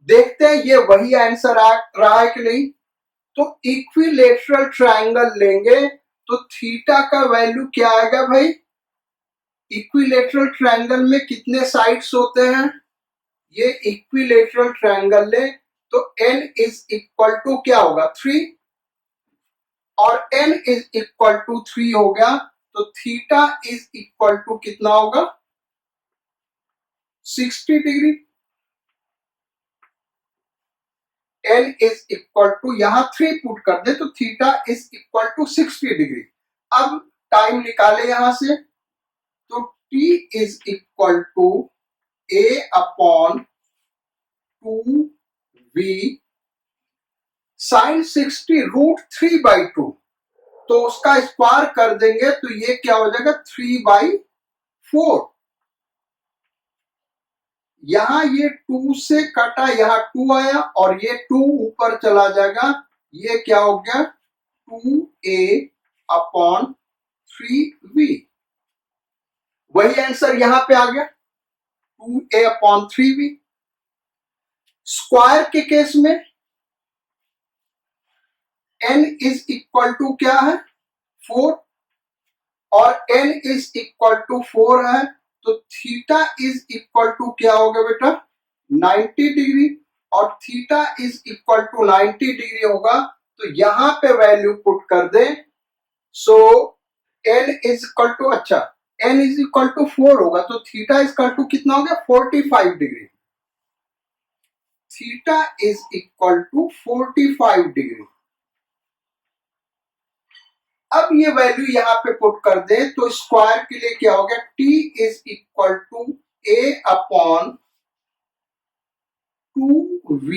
देखते हैं ये वही आंसर आ रहा है कि नहीं। तो इक्विलेटरल ट्रायंगल लेंगे तो थीटा का वैल्यू क्या आएगा भाई, इक्विलेटरल ट्रायंगल में कितने साइड्स होते हैं, ये इक्विलेटरल ट्रायंगल ले तो n इज इक्वल टू क्या होगा 3, और n इज इक्वल टू 3 हो गया तो थीटा इज इक्वल टू कितना होगा 60 degree. n is equal to यहां 3 पुट कर दे तो theta is equal to 60 degree. अब टाइम निकाले यहां से तो t is equal to a upon 2v sine 60 root 3/2, तो उसका स्क्वायर कर देंगे तो ये क्या हो जाएगा 3/4। यहां ये 2 से कटा, यहां 2 आया और ये 2 ऊपर चला जाएगा, ये क्या हो गया 2a अपॉन 3v। वही आंसर यहां पे आ गया 2a अपॉन 3v। स्क्वायर के केस में n इज इक्वल टू क्या है 4, और n इज इक्वल टू 4 है तो थीटा इज इक्वल टू क्या होगा बेटा 90 डिग्री, और theta is equal to 90 degree होगा तो यहां पे वैल्यू पुट कर दे। सो n इज इक्वल टू, अच्छा n इज इक्वल टू 4 होगा तो थीटा इज इक्वल टू कितना हो गया 45 degree. Theta is equal to 45 degree. अब ये वैल्यू यहां पे पुट कर दे तो स्क्वायर के लिए क्या हो गया t is equal to a upon 2v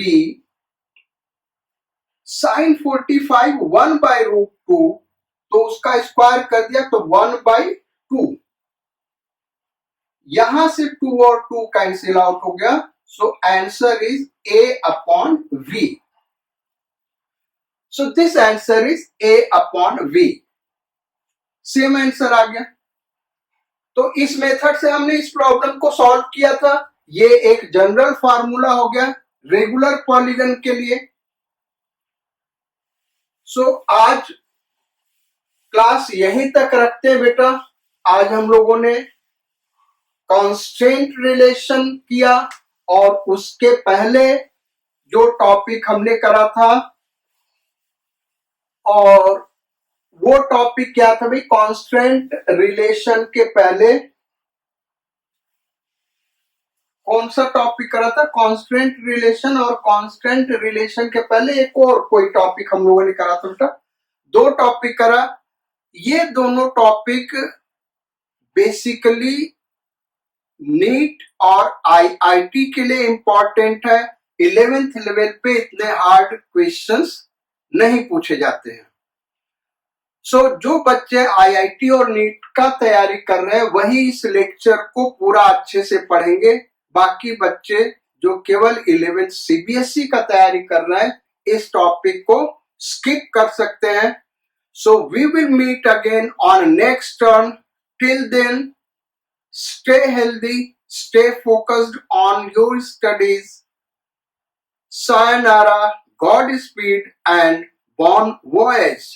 sine 45 1/√2, तो उसका स्क्वायर कर दिया तो 1/2। यहां से 2 और 2 कैंसिल आउट हो गया, so answer is a upon v। So this answer is A/V। Same answer आ गया। तो इस मेथड से हमने इस प्रॉब्लम को सॉल्व किया था। ये एक जनरल फार्मूला हो गया रेगुलर पॉलीगन के लिए। सो आज क्लास यहीं तक रखते हैं बेटा। आज हम लोगों ने कांस्टेंट रिलेशन किया और उसके पहले जो टॉपिक हमने करा था, और वो टॉपिक क्या था भाई, कांस्टेंट रिलेशन के पहले कौन सा टॉपिक करा था, कांस्टेंट रिलेशन, और कांस्टेंट रिलेशन के पहले एक और कोई टॉपिक हम लोगों ने करा था बेटा। दो टॉपिक करा। ये दोनों टॉपिक बेसिकली नीट और आईआईटी के लिए इंपॉर्टेंट है। 11th लेवल पे इतने हार्ड क्वेश्चंस नहीं पूछे जाते हैं। सो जो बच्चे आईआईटी और नीट का तैयारी कर रहे हैं वही इस लेक्चर को पूरा अच्छे से पढ़ेंगे। बाकी बच्चे जो केवल 11th सीबीएसई का तैयारी कर रहे हैं इस टॉपिक को स्किप कर सकते हैं। So we will meet again on next turn. Till then stay healthy, stay focused on your studies. Sayonara, Godspeed, and bon voyage.